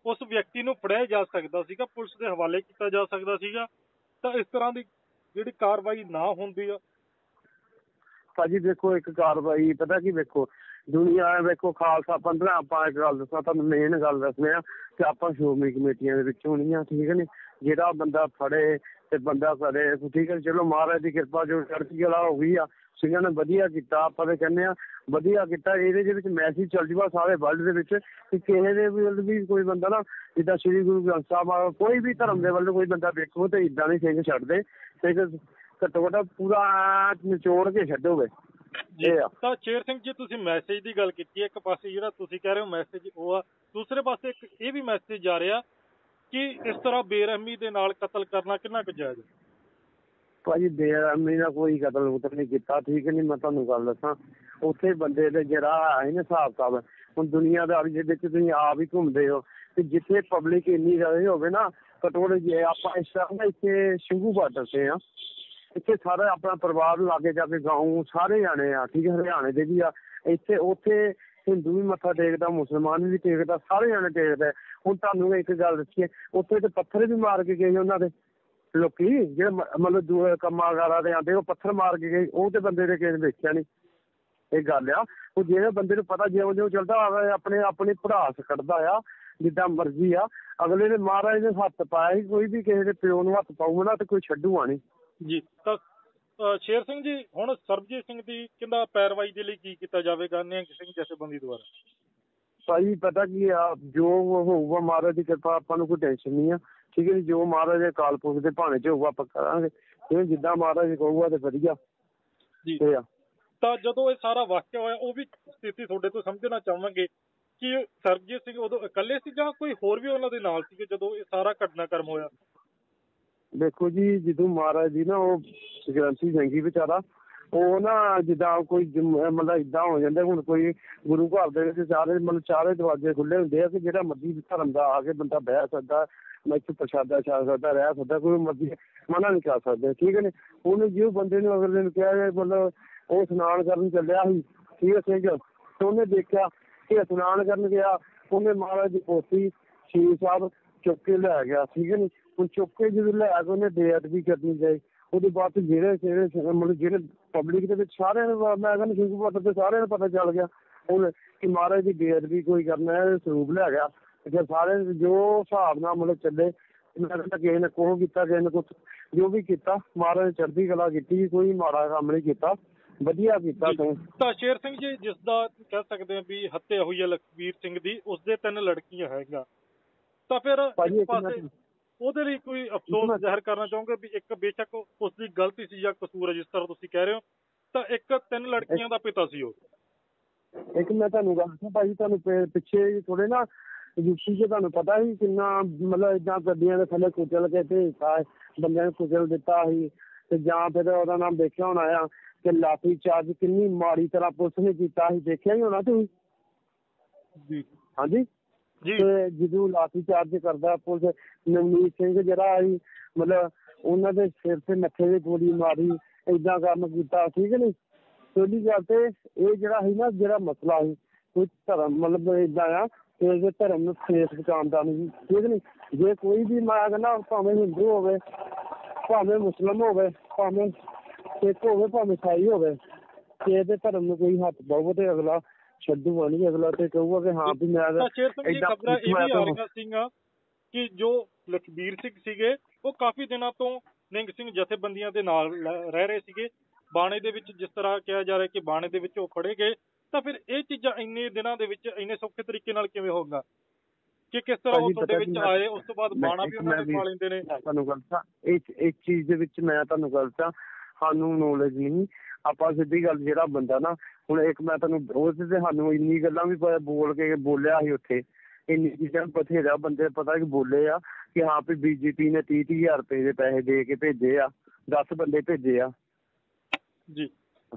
ਉਸ ਵਿਅਕਤੀ ਨੂੰ ਫੜਿਆ ਜਾ ਸਕਦਾ ਸੀਗਾ, ਪੁਲਿਸ ਦੇ ਹਵਾਲੇ ਕੀਤਾ ਜਾ ਸਕਦਾ ਸੀਗਾ, ਤਾਂ ਇਸ ਤਰ੍ਹਾਂ ਦੀ ਜਿਹੜੀ ਕਾਰਵਾਈ ਨਾ ਹੁੰਦੀ ਆ। ਭਾਜੀ ਦੇਖੋ ਇੱਕ ਕਾਰਵਾਈ ਪਤਾ ਕੀ ਵੇਖੋ ਦੁਨੀਆ ਵੇਖੋ ਖਾਲਸਾ ਪੰਥ ਆਪਾਂ ਇੱਕ ਗੱਲ ਦੱਸਾਂ ਤੁਹਾਨੂੰ, ਮੇਨ ਗੱਲ ਦੱਸਦੇ ਆ ਕਿ ਆਪਾਂ ਸ਼੍ਰੋਮਣੀ ਕਮੇਟੀਆਂ ਦੇ ਵਿੱਚ ਹੋਣੀਆਂ ਠੀਕ ਨੀ। ਜਿਹੜਾ ਬੰਦਾ ਫੜੇ ਤੇ ਬੰਦਾ ਕਰੇ ਠੀਕ ਹੈ, ਚਲੋ ਮਹਾਰਾਜ ਦੀ ਕਿਰਪਾ ਜੋ ਚੜ੍ਹਦੀ ਕਲਾ ਹੋ ਗਈ ਆ, ਸਿੰਘਾਂ ਨੇ ਵਧੀਆ ਕੀਤਾ, ਆਪਾਂ ਤਾਂ ਕਹਿੰਦੇ ਆ ਵਧੀਆ ਕੀਤਾ। ਇਹਦੇ ਵਿੱਚ ਮੈਸੇਜ ਚੱਲ ਜੂਗਾ ਸਾਰੇ ਵਰਲਡ ਦੇ ਵਿੱਚ ਕਿ ਕਿਸੇ ਦੇ ਵੀ ਕੋਈ ਬੰਦਾ ਨਾ ਜਿੱਦਾਂ ਸ੍ਰੀ ਗੁਰੂ ਗ੍ਰੰਥ ਸਾਹਿਬ ਕੋਈ ਵੀ ਧਰਮ ਦੇ ਵੱਲੋਂ ਕੋਈ ਬੰਦਾ ਵੇਖੋ ਤੇ ਇੱਦਾਂ ਦੇ ਸਿੰਘ ਛੱਡਦੇ ਤੇ ਘੱਟੋ ਘੱਟ ਪੂਰਾ ਨਿਚੋੜ ਕੇ ਛੱਡੋਗੇ। ਤਾਂ ਸ਼ੇਰ ਸਿੰਘ ਜੀ ਤੁਸੀਂ ਮੈਸੇਜ ਦੀ ਗੱਲ ਕੀਤੀ, ਇੱਕ ਪਾਸੇ ਜਿਹੜਾ ਤੁਸੀਂ ਕਹਿ ਰਹੇ ਹੋ ਮੈਸੇਜ ਉਹ ਆ, ਦੂਸਰੇ ਪਾਸੇ ਇੱਕ ਇਹ ਵੀ ਮੈਸੇਜ ਜਾ ਰਿਹਾ ਕਿ ਇਸ ਤਰ੍ਹਾਂ ਬੇਰਹਿਮੀ ਦੇ ਨਾਲ ਕਤਲ ਕਰਨਾ ਕਿੰਨਾ ਕੁ ਜਾਇਜ਼? ਭਾਜੀ ਬੇਰਹਿਮੀ ਨਾਲ ਕੋਈ ਕਤਲ ਕੁਤਲ ਨਹੀਂ ਕੀਤਾ ਠੀਕ ਨੀ। ਮੈਂ ਤੁਹਾਨੂੰ ਗੱਲ ਦੱਸਾਂ ਉੱਥੇ ਬੰਦੇ ਦੇ ਜਿਹੜਾ ਹੈ ਨਾ ਹਿਸਾਬ ਕਿਤਾਬ ਹੁਣ ਦੁਨੀਆਦਾਰੀ ਦੇ ਵਿੱਚ ਤੁਸੀਂ ਆਪ ਹੀ ਘੁੰਮਦੇ ਹੋ ਤੇ ਜਿੱਥੇ ਪਬਲਿਕ ਇੰਨੀ ਜ਼ਿਆਦਾ ਹੋਵੇ ਨਾ ਕਟੋਰੇ ਜੇ ਆਪਾਂ ਇਸ ਤਰ੍ਹਾਂ ਨਾ ਇੱਥੇ ਸਿੰਘੂ ਬਾਰਡਰ ਤੇ ਆ, ਇੱਥੇ ਸਾਰਾ ਆਪਣਾ ਪਰਿਵਾਰ ਲਾਗੇ ਜਾ ਕੇ ਗਾਉਂ ਸਾਰੇ ਜਾਣੇ ਆ, ਠੀਕ ਹੈ, ਹਰਿਆਣੇ ਦੇ ਵੀ ਆ, ਇੱਥੇ ਉੱਥੇ ਹਿੰਦੂ ਵੀ ਮੱਥਾ ਟੇਕਦਾ, ਮੁਸਲਮਾਨ ਵੀ ਟੇਕਦਾ, ਸਾਰੇ ਜਾਣੇ ਟੇਕਦੇ। ਹੁਣ ਤੁਹਾਨੂੰ ਇੱਕ ਗੱਲ ਦੱਸੀਏ, ਉੱਥੇ ਤੇ ਪੱਥਰ ਵੀ ਮਾਰ ਕੇ ਗਏ ਉਹਨਾਂ ਦੇ ਲੋਕੀ ਜਿਹੜੇ ਮਤਲਬ ਕੰਮਾਂ ਕਾਰਾਂ ਦੇ ਆਉਂਦੇ, ਉਹ ਪੱਥਰ ਮਾਰ ਕੇ ਗਏ, ਉਹ ਤੇ ਬੰਦੇ ਦੇ ਕਿਸੇ ਨੇ ਦੇਖਿਆ ਨਹੀਂ। ਇਹ ਗੱਲ ਆ, ਉਹ ਜਿਹੜੇ ਬੰਦੇ ਨੂੰ ਪਤਾ ਜਿਉਂ ਜਿਉਂ ਚੱਲਦਾ ਆਪਣੀ ਭੜਾਸ ਕੱਢਦਾ ਆ ਜਿੱਦਾਂ ਮਰਜ਼ੀ ਆ। ਅਗਲੇ ਨੇ ਮਹਾਰਾਜ ਨੇ ਹੱਥ ਪਾਇਆ ਸੀ, ਕੋਈ ਵੀ ਕਿਸੇ ਦੇ ਪਿਓ ਨੂੰ ਹੱਥ ਪਾਊਗਾ ਨਾ ਤੇ ਕੋਈ ਛੱਡੂਗਾ ਨਹੀਂ ਜੀ। ਤਾਂ ਸ਼ੇਰ ਸਿੰਘ ਜੀ, ਹੁਣ ਸਰਬਜੀਤ ਸਿੰਘ ਦੀ ਕਹਿੰਦਾ ਪੈਰਵਾਈ ਦੇ ਲਈ ਕੀ ਕੀਤਾ ਜਾਵੇਗਾ ਨਿਹੰਗ ਸਿੰਘ ਜਥੇਬੰਦੀ ਦੁਆਰਾ? ਭਾਈ ਪਤਾ ਕੀ ਆ, ਜੋ ਹੋਊਗਾ ਮਹਾਰਾਜ ਦੀ ਕਿਰਪਾ, ਆਪਾਂ ਨੂੰ ਕੋਈ ਟੈਨਸ਼ਨ ਨਹੀਂ ਆ, ਠੀਕ ਹੈ ਜੀ। ਜੋ ਮਹਾਰਾਜ ਦੇ ਅਕਾਲ ਪੁਰਖ ਦੇ ਭਾਣੇ 'ਚ ਹੋਊਗਾ ਆਪਾਂ ਕਰਾਂਗੇ, ਜਿੱਦਾਂ ਮਹਾਰਾਜ ਕਹੂਗਾ ਤੇ ਵਧੀਆ ਜੀ। ਇਹ ਆ। ਤਾਂ ਜਦੋਂ ਇਹ ਸਾਰਾ ਵਾਕਿਆ ਹੋਇਆ, ਉਹ ਵੀ ਸਥਿਤੀ ਤੁਹਾਡੇ ਤੋਂ ਸਮਝਣਾ ਚਾਹਾਂਗੇ ਕਿ ਸਰਬਜੀਤ ਸਿੰਘ ਉਦੋਂ ਇਕੱਲੇ ਸੀ ਜਾਂ ਕੋਈ ਹੋਰ ਵੀ ਉਹਨਾਂ ਦੇ ਨਾਲ ਸੀਗੇ ਜਦੋਂ ਇਹ ਸਾਰਾ ਘਟਨਾਕ੍ਰਮ ਹੋਇਆ? ਦੇਖੋ ਜੀ, ਜਦੋਂ ਮਹਾਰਾਜ ਜੀ ਨਾ ਉਹ ਗ੍ਰੰਥੀ ਸਿੰਘ ਜੀ ਵਿਚਾਰਾ, ਉਹ ਨਾ ਜਿੱਦਾਂ ਕੋਈ ਮਤਲਬ ਏਦਾਂ ਹੋ ਜਾਂਦਾ, ਹੁਣ ਕੋਈ ਗੁਰੂ ਘਰ ਦੇ ਵਿੱਚ ਚਾਰੇ ਦਰਵਾਜ਼ੇ ਖੁੱਲੇ ਹੁੰਦੇ ਆ ਕਿ ਜਿਹੜਾ ਮਰਜ਼ੀ ਧਰਮ ਦਾ ਆ ਕੇ ਬੰਦਾ ਬਹਿ ਸਕਦਾ, ਮੈਂ ਇੱਥੇ ਪ੍ਰਸ਼ਾਦਾ ਛਕ ਸਕਦਾ, ਰਹਿ ਸਕਦਾ, ਕੋਈ ਮਰਜ਼ੀ ਮਨਾ ਨਹੀਂ ਕਰ ਸਕਦੇ, ਠੀਕ ਹੈ ਨੇ। ਉਹਨੇ ਜਿਹੋ ਬੰਦੇ ਨੂੰ ਅਗਲੇ ਨੂੰ ਕਿਹਾ ਮਤਲਬ ਉਹ ਇਸ਼ਨਾਨ ਕਰਨ ਚੱਲਿਆ ਸੀ, ਠੀਕ ਹੈ ਸਿੰਘ, ਤੇ ਉਹਨੇ ਦੇਖਿਆ ਕਿ ਇਸ਼ਨਾਨ ਕਰਨ ਗਿਆ, ਉਹਨੇ ਮਹਾਰਾਜ ਦੀ ਪੋਥੀ ਸ਼ੀਰ ਸਾਹਿਬ ਚੁੱਕ ਕੇ ਲੈ ਗਿਆ, ਠੀਕ ਹੈ ਨੀ। ਹੁਣ ਚੁੱਕ ਕੇ ਜਦੋਂ ਲੈ ਕੇ ਉਹਨੇ ਬੇਅਦਬੀ ਕਰਨੀ ਚਾਹੀ, ਉਹਦੇ ਬਾਅਦ ਜਿਹੜੇ ਮਤਲਬ ਜਿਹੜੇ ਪਬਲਿਕ ਦੇ ਵਿੱਚ ਸਾਰਿਆਂ ਨੂੰ, ਮੈਂ ਕਹਿੰਦਾ ਸਿੰਘੂ ਬਾਰਡਰ ਤੇ ਸਾਰਿਆਂ ਨੂੰ ਪਤਾ ਚੱਲ ਗਿਆ ਹੁਣ ਕਿ ਮਹਾਰਾਜ ਦੀ ਬੇਅਦਬੀ ਕੋਈ ਕਰਨਾ, ਸਰੂਪ ਲੈ ਗਿਆ। ਫਿਰ ਸਾਰੇ ਜੋ ਹਿਸਾਬ ਨਾਲ ਮਤਲਬ ਚੱਲੇ, ਮੈਂ ਕਹਿੰਦਾ ਕਿਸੇ ਨੇ ਕੋਹ ਕੀਤਾ, ਕਿਸੇ ਨੇ ਕੁਛ, ਜੋ ਵੀ ਕੀਤਾ ਮਹਾਰਾਜ ਨੇ ਚੜ੍ਹਦੀ ਕਲਾ ਕੀਤੀ, ਕੋਈ ਮਾੜਾ ਕੰਮ ਨਹੀਂ ਕੀਤਾ, ਵਧੀਆ ਕੀਤਾ। ਤਾਂ ਸ਼ੇਰ ਸਿੰਘ ਜੀ, ਜਿਸ ਦਾ ਕਹਿ ਸਕਦੇ ਹਾਂ ਵੀ ਹੱਤਿਆ ਹੋਈ ਹੈ ਲਖਬੀਰ ਸਿੰਘ ਦੀ, ਉਸਦੇ 3 ਲੜਕੀਆਂ ਹੈਗਾ, ਤਾਂ ਫਿਰ ਇੱਕ ਪਾਸੇ ਉਹਦੇ ਲਈ ਕੋਈ ਅਫਸੋਸ ਜ਼ਾਹਿਰ ਕਰਨਾ ਚਾਹੋਗੇ ਵੀ ਇੱਕ ਬੇਸ਼ੱਕ ਉਸਦੀ ਗਲਤੀ ਸੀ ਜਾਂ ਕਸੂਰ ਹੈ ਜਿਸ ਤਰ੍ਹਾਂ ਤੁਸੀਂ ਕਹਿ ਰਹੇ ਹੋ, ਤਾਂ ਇੱਕ 3 ਲੜਕੀਆਂ ਦਾ ਪਿਤਾ ਸੀ ਉਹ। ਇੱਕ ਮੈਂ ਤੁਹਾਨੂੰ ਗੱਲ ਦੱਸਾਂ ਭਾਜੀ, ਤੁਹਾਨੂੰ ਪਿੱਛੇ ਥੋੜੇ ਨਾ ਯੂਪੀ 'ਚ ਤੁਹਾਨੂੰ ਪਤਾ ਸੀ ਕਿੰਨਾ ਮਤਲਬ ਏਦਾਂ ਗੱਡੀਆਂ ਦੇ ਥੱਲੇ ਕੁਚਲ ਕੇ ਭੇਜਤਾ, ਬੰਦਿਆਂ ਨੂੰ ਕੁਚਲ ਦਿੱਤਾ ਸੀ, ਤੇ ਜਾਂ ਫਿਰ ਉਹਦਾ ਨਾਮ ਦੇਖਿਆ ਹੋਣਾ ਆ ਕਿ ਲਾਠੀ ਚਾਰਜ ਕਿੰਨੀ ਮਾੜੀ ਤਰ੍ਹਾਂ ਪੁਲਿਸ ਨੇ ਕੀਤਾ ਸੀ, ਦੇਖਿਆ ਹੀ ਹੋਣਾ ਤੁਸੀਂ ਜੀ। ਹਾਂਜੀ, ਤੇ ਜਦੋਂ ਲਾਠੀ ਚਾਰਜ ਕਰਦਾ ਪੁਲਿਸ, ਨਵਨੀਤ ਸਿੰਘ ਜਿਹੜਾ ਸੀ ਮਤਲਬ ਉਹਨਾਂ ਦੇ ਸਿਰ ਤੇ ਮੱਥੇ ਦੀ ਗੋਲੀ ਮਾਰੀ, ਏਦਾਂ ਕੰਮ ਕੀਤਾ, ਠੀਕ ਹੈ ਨੀ। ਪਹਿਲੀ ਗੱਲ ਤੇ ਇਹ ਜਿਹੜਾ ਸੀ ਨਾ, ਜਿਹੜਾ ਮਸਲਾ ਸੀ ਕੋਈ ਧਰਮ ਮਤਲਬ ਏਦਾਂ ਆ ਕਿ ਇਹਦੇ ਧਰਮ ਨੂੰ ਠੇਸ ਪਹੁੰਚਾਉਂਦਾ ਨਹੀਂ, ਠੀਕ ਨੀ। ਜੇ ਕੋਈ ਵੀ ਮੈਂ ਕਹਿੰਦਾ ਭਾਵੇਂ ਹਿੰਦੂ ਹੋਵੇ, ਭਾਵੇਂ ਮੁਸਲਿਮ ਹੋਵੇ, ਭਾਵੇਂ ਸਿੱਖ ਹੋਵੇ, ਭਾਵੇਂ ਈਸਾਈ ਹੋਵੇ, ਤੇ ਇਹਦੇ ਧਰਮ ਨੂੰ ਕੋਈ ਹੱਥ ਪਾਊਗਾ ਤੇ ਅਗਲਾ ਛੱਡੂਗਾ ਨਹੀਂ, ਅਗਲਾ ਤੇ ਕਹੂਗਾ ਕਿ ਹਾਂ ਵੀ ਮੈਂ ਖਬਰਾਂ ਇਹ ਵੀ ਆ ਰਹੀਆਂ ਸੀਗੀਆਂ ਕਿ ਜੋ ਲਖਬੀਰ ਸਿੰਘ ਸੀਗੇ ਉਹ ਕਾਫੀ ਦਿਨਾਂ ਤੋਂ ਨਿਹੰਗ ਸਿੰਘ ਜਥੇਬੰਦੀਆਂ ਦੇ ਨਾਲ ਰਹਿ ਰਹੇ ਸੀਗੇ ਬਾਣੇ ਦੇ ਵਿੱਚ, ਜਿਸ ਤਰ੍ਹਾਂ ਕਿਹਾ ਜਾ ਰਿਹਾ ਕਿ ਬਾਣੇ ਦੇ ਵਿੱਚ ਉਹ ਫੜੇ ਗਏ, ਤਾਂ ਫਿਰ ਇਹ ਚੀਜ਼ਾਂ ਇੰਨੇ ਦਿਨਾਂ ਦੇ ਵਿੱਚ ਇੰਨੇ ਸੌਖੇ ਤਰੀਕੇ ਨਾਲ ਕਿਵੇਂ ਹੋਊਗਾ ਕਿ ਕਿਸ ਤਰ੍ਹਾਂ ਉਹ ਤੁਹਾਡੇ ਵਿੱਚ ਆਏ, ਉਸ ਤੋਂ ਬਾਅਦ ਬਾਣਾ ਵੀ ਉਹਨਾਂ ਨੇ ਪਾ ਲੈਂਦੇ ਨੇ? ਤੁਹਾਨੂੰ ਗੱਲ ਤਾਂ ਇਸ ਚੀਜ਼ ਦੇ ਵਿੱਚ ਮੈਂ ਤੁਹਾਨੂੰ ਗੱਲ ਤਾਂ ਸਾਨੂੰ ਨੌਲੇਜ ਨਹੀਂ, ਆਪਾਂ ਸਿੱਧੀ ਗੱਲ ਜਿਹੜਾ ਬੰਦਾ ਨਾ ਹੁਣ ਇੱਕ ਮੈਂ ਤੁਹਾਨੂੰ ਉਹਦੇ ਤੇ ਸਾਨੂੰ ਇੰਨੀ ਗੱਲਾਂ ਵੀ ਬੋਲ ਕੇ ਬੋਲਿਆ ਸੀ ਉੱਥੇ, ਇੰਨੀ ਚੀਜ਼ਾਂ ਬਥੇਰਾ ਬੰਦੇ ਪਤਾ ਕਿ ਬੋਲੇ ਆ ਕਿ ਹਾਂ ਵੀ BJP ਨੇ 30,000 ਰੁਪਏ ਦੇ ਪੈਸੇ ਦੇ ਕੇ ਭੇਜੇ ਆ, 10 ਬੰਦੇ ਭੇਜੇ ਆ ਜੀ।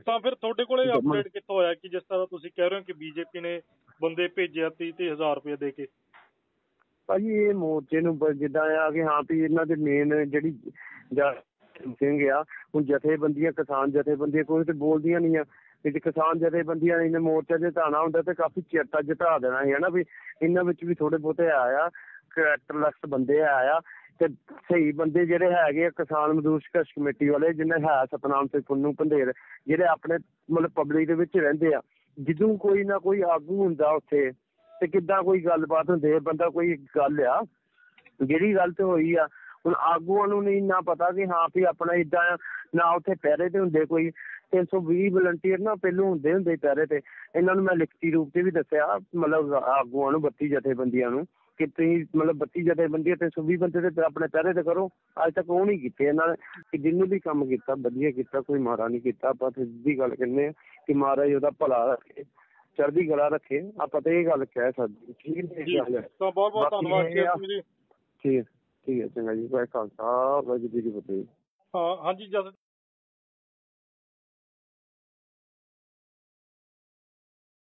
ਤਾਂ ਫਿਰ ਤੁਹਾਡੇ ਕੋਲੇ ਅਪਡੇਟ ਕਿੱਥੋਂ ਹੋਇਆ ਕਿ ਜਿਸ ਤਰ੍ਹਾਂ ਤੁਸੀਂ ਕਹਿ ਰਹੇ ਹੋ ਕਿ BJP ਨੇ ਬੰਦੇ ਭੇਜੇ ਆ 30,000 ਰੁਪਏ ਦੇ ਕੇ? ਭਾਜੀ ਇਹ ਮੋਰਚੇ ਨੂੰ ਜਿੱਦਾਂ ਆ ਕਿ ਹਾਂ ਵੀ ਇਹਨਾਂ ਦੇ ਮੇਨ ਜਿਹੜੀ ਸਿੰਘ ਆ, ਹੁਣ ਜਥੇਬੰਦੀਆਂ ਕਿਸਾਨ ਜਥੇਬੰਦੀਆਂ ਕੋਈ ਤੇ ਬੋਲਦੀਆਂ ਨਹੀਂ ਆ, ਤੇ ਕਿਸਾਨ ਜਥੇਬੰਦੀਆਂ ਨੇ ਮੋਰਚੇ ਦੇ ਧਾਣਾ ਹੁੰਦਾ ਤੇ ਕਾਫੀ ਚਿਰਤਾ ਜਿਤਾ ਦੇਣਾ ਸੀ, ਹਨਾ ਵੀ ਇਹਨਾਂ ਵਿੱਚ ਵੀ ਥੋੜੇ ਬਹੁਤੇ ਆਇਆ ਕਰੈਕਟਰਲੈਸ ਬੰਦੇ ਆਇਆ, ਤੇ ਸਹੀ ਬੰਦੇ ਜਿਹੜੇ ਹੈਗੇ ਆ ਕਿਸਾਨ ਮਜ਼ਦੂਰ ਸੰਘਰਸ਼ ਕਮੇਟੀ ਵਾਲੇ, ਜਿਹਨੇ ਹੈ ਸਤਨਾਮ ਸਿੰਘ ਪੁੰਨੂ ਪੰਧੇਰ, ਜਿਹੜੇ ਆਪਣੇ ਮਤਲਬ ਪਬਲਿਕ ਦੇ ਵਿੱਚ ਰਹਿੰਦੇ ਆ, ਜਦੋਂ ਕੋਈ ਨਾ ਕੋਈ ਆਗੂ ਹੁੰਦਾ ਉੱਥੇ ਤੇ ਕਿੱਦਾਂ ਕੋਈ ਗੱਲਬਾਤ ਹੁੰਦੀ ਹੈ, ਬੰਦਾ ਕੋਈ ਗੱਲ ਆ ਜਿਹੜੀ ਗੱਲ ਤੇ ਹੋਈ ਆ, ਹੁਣ ਆਗੂਆਂ ਨੂੰ ਨਹੀਂ ਇੰਨਾ ਪਤਾ ਕਿ ਹਾਂ ਵੀ ਆਪਣਾ ਏਦਾਂ ਨਾ ਉੱਥੇ ਪਹਿਰੇ ਤੇ ਹੁੰਦੇ ਕੋਈ 320 ਵਲੰਟੀਅਰ ਨਾ ਪਹਿਲੋਂ ਹੁੰਦੇ ਪਹਿਰੇ ਤੇ। ਇਹਨਾਂ ਨੂੰ ਮੈਂ ਲਿਖਤੀ ਰੂਪ ਤੇ ਵੀ ਦੱਸਿਆ ਮਤਲਬ ਆਗੂਆਂ ਨੂੰ 32 ਜਥੇਬੰਦੀਆਂ ਨੂੰ ਕਿ ਤੁਸੀਂ ਮਤਲਬ 32 ਜਥੇਬੰਦੀਆਂ 320 ਬੰਦੇ ਤੇ ਆਪਣੇ ਪਹਿਰੇ ਤੇ ਕਰੋ। ਅੱਜ ਤੱਕ ਉਹ ਨਹੀਂ ਕੀਤੇ ਇਹਨਾਂ ਨੇ, ਕਿ ਜਿਹਨੇ ਵੀ ਕੰਮ ਕੀਤਾ ਵਧੀਆ ਕੀਤਾ, ਕੋਈ ਮਾੜਾ ਨਹੀਂ ਕੀਤਾ। ਆਪਾਂ ਸਿੱਧੀ ਗੱਲ ਕਹਿੰਦੇ ਹਾਂ ਕਿ ਮਹਾਰਾਜ ਉਹਦਾ ਭਲਾ ਰੱਖੇ, ਚੜ੍ਹਦੀ ਕਲਾ ਰੱਖੇ, ਆਪਾਂ ਤਾਂ ਇਹ ਗੱਲ ਕਹਿ ਸਕਦੇ। ਠੀਕ ਹੈ, ਬਹੁਤ ਬਹੁਤ ਧੰਨਵਾਦ ਜੀ। ਠੀਕ ਹੈ ਚੰਗਾ ਜੀ, ਵਾਹਿਗੁਰੂ ਖਾਲਸਾ ਵਾਹਿਗੁਰੂ ਜੀ ਕੀ ਫਤਿਹ। ਹਾਂਜੀ ਜਦ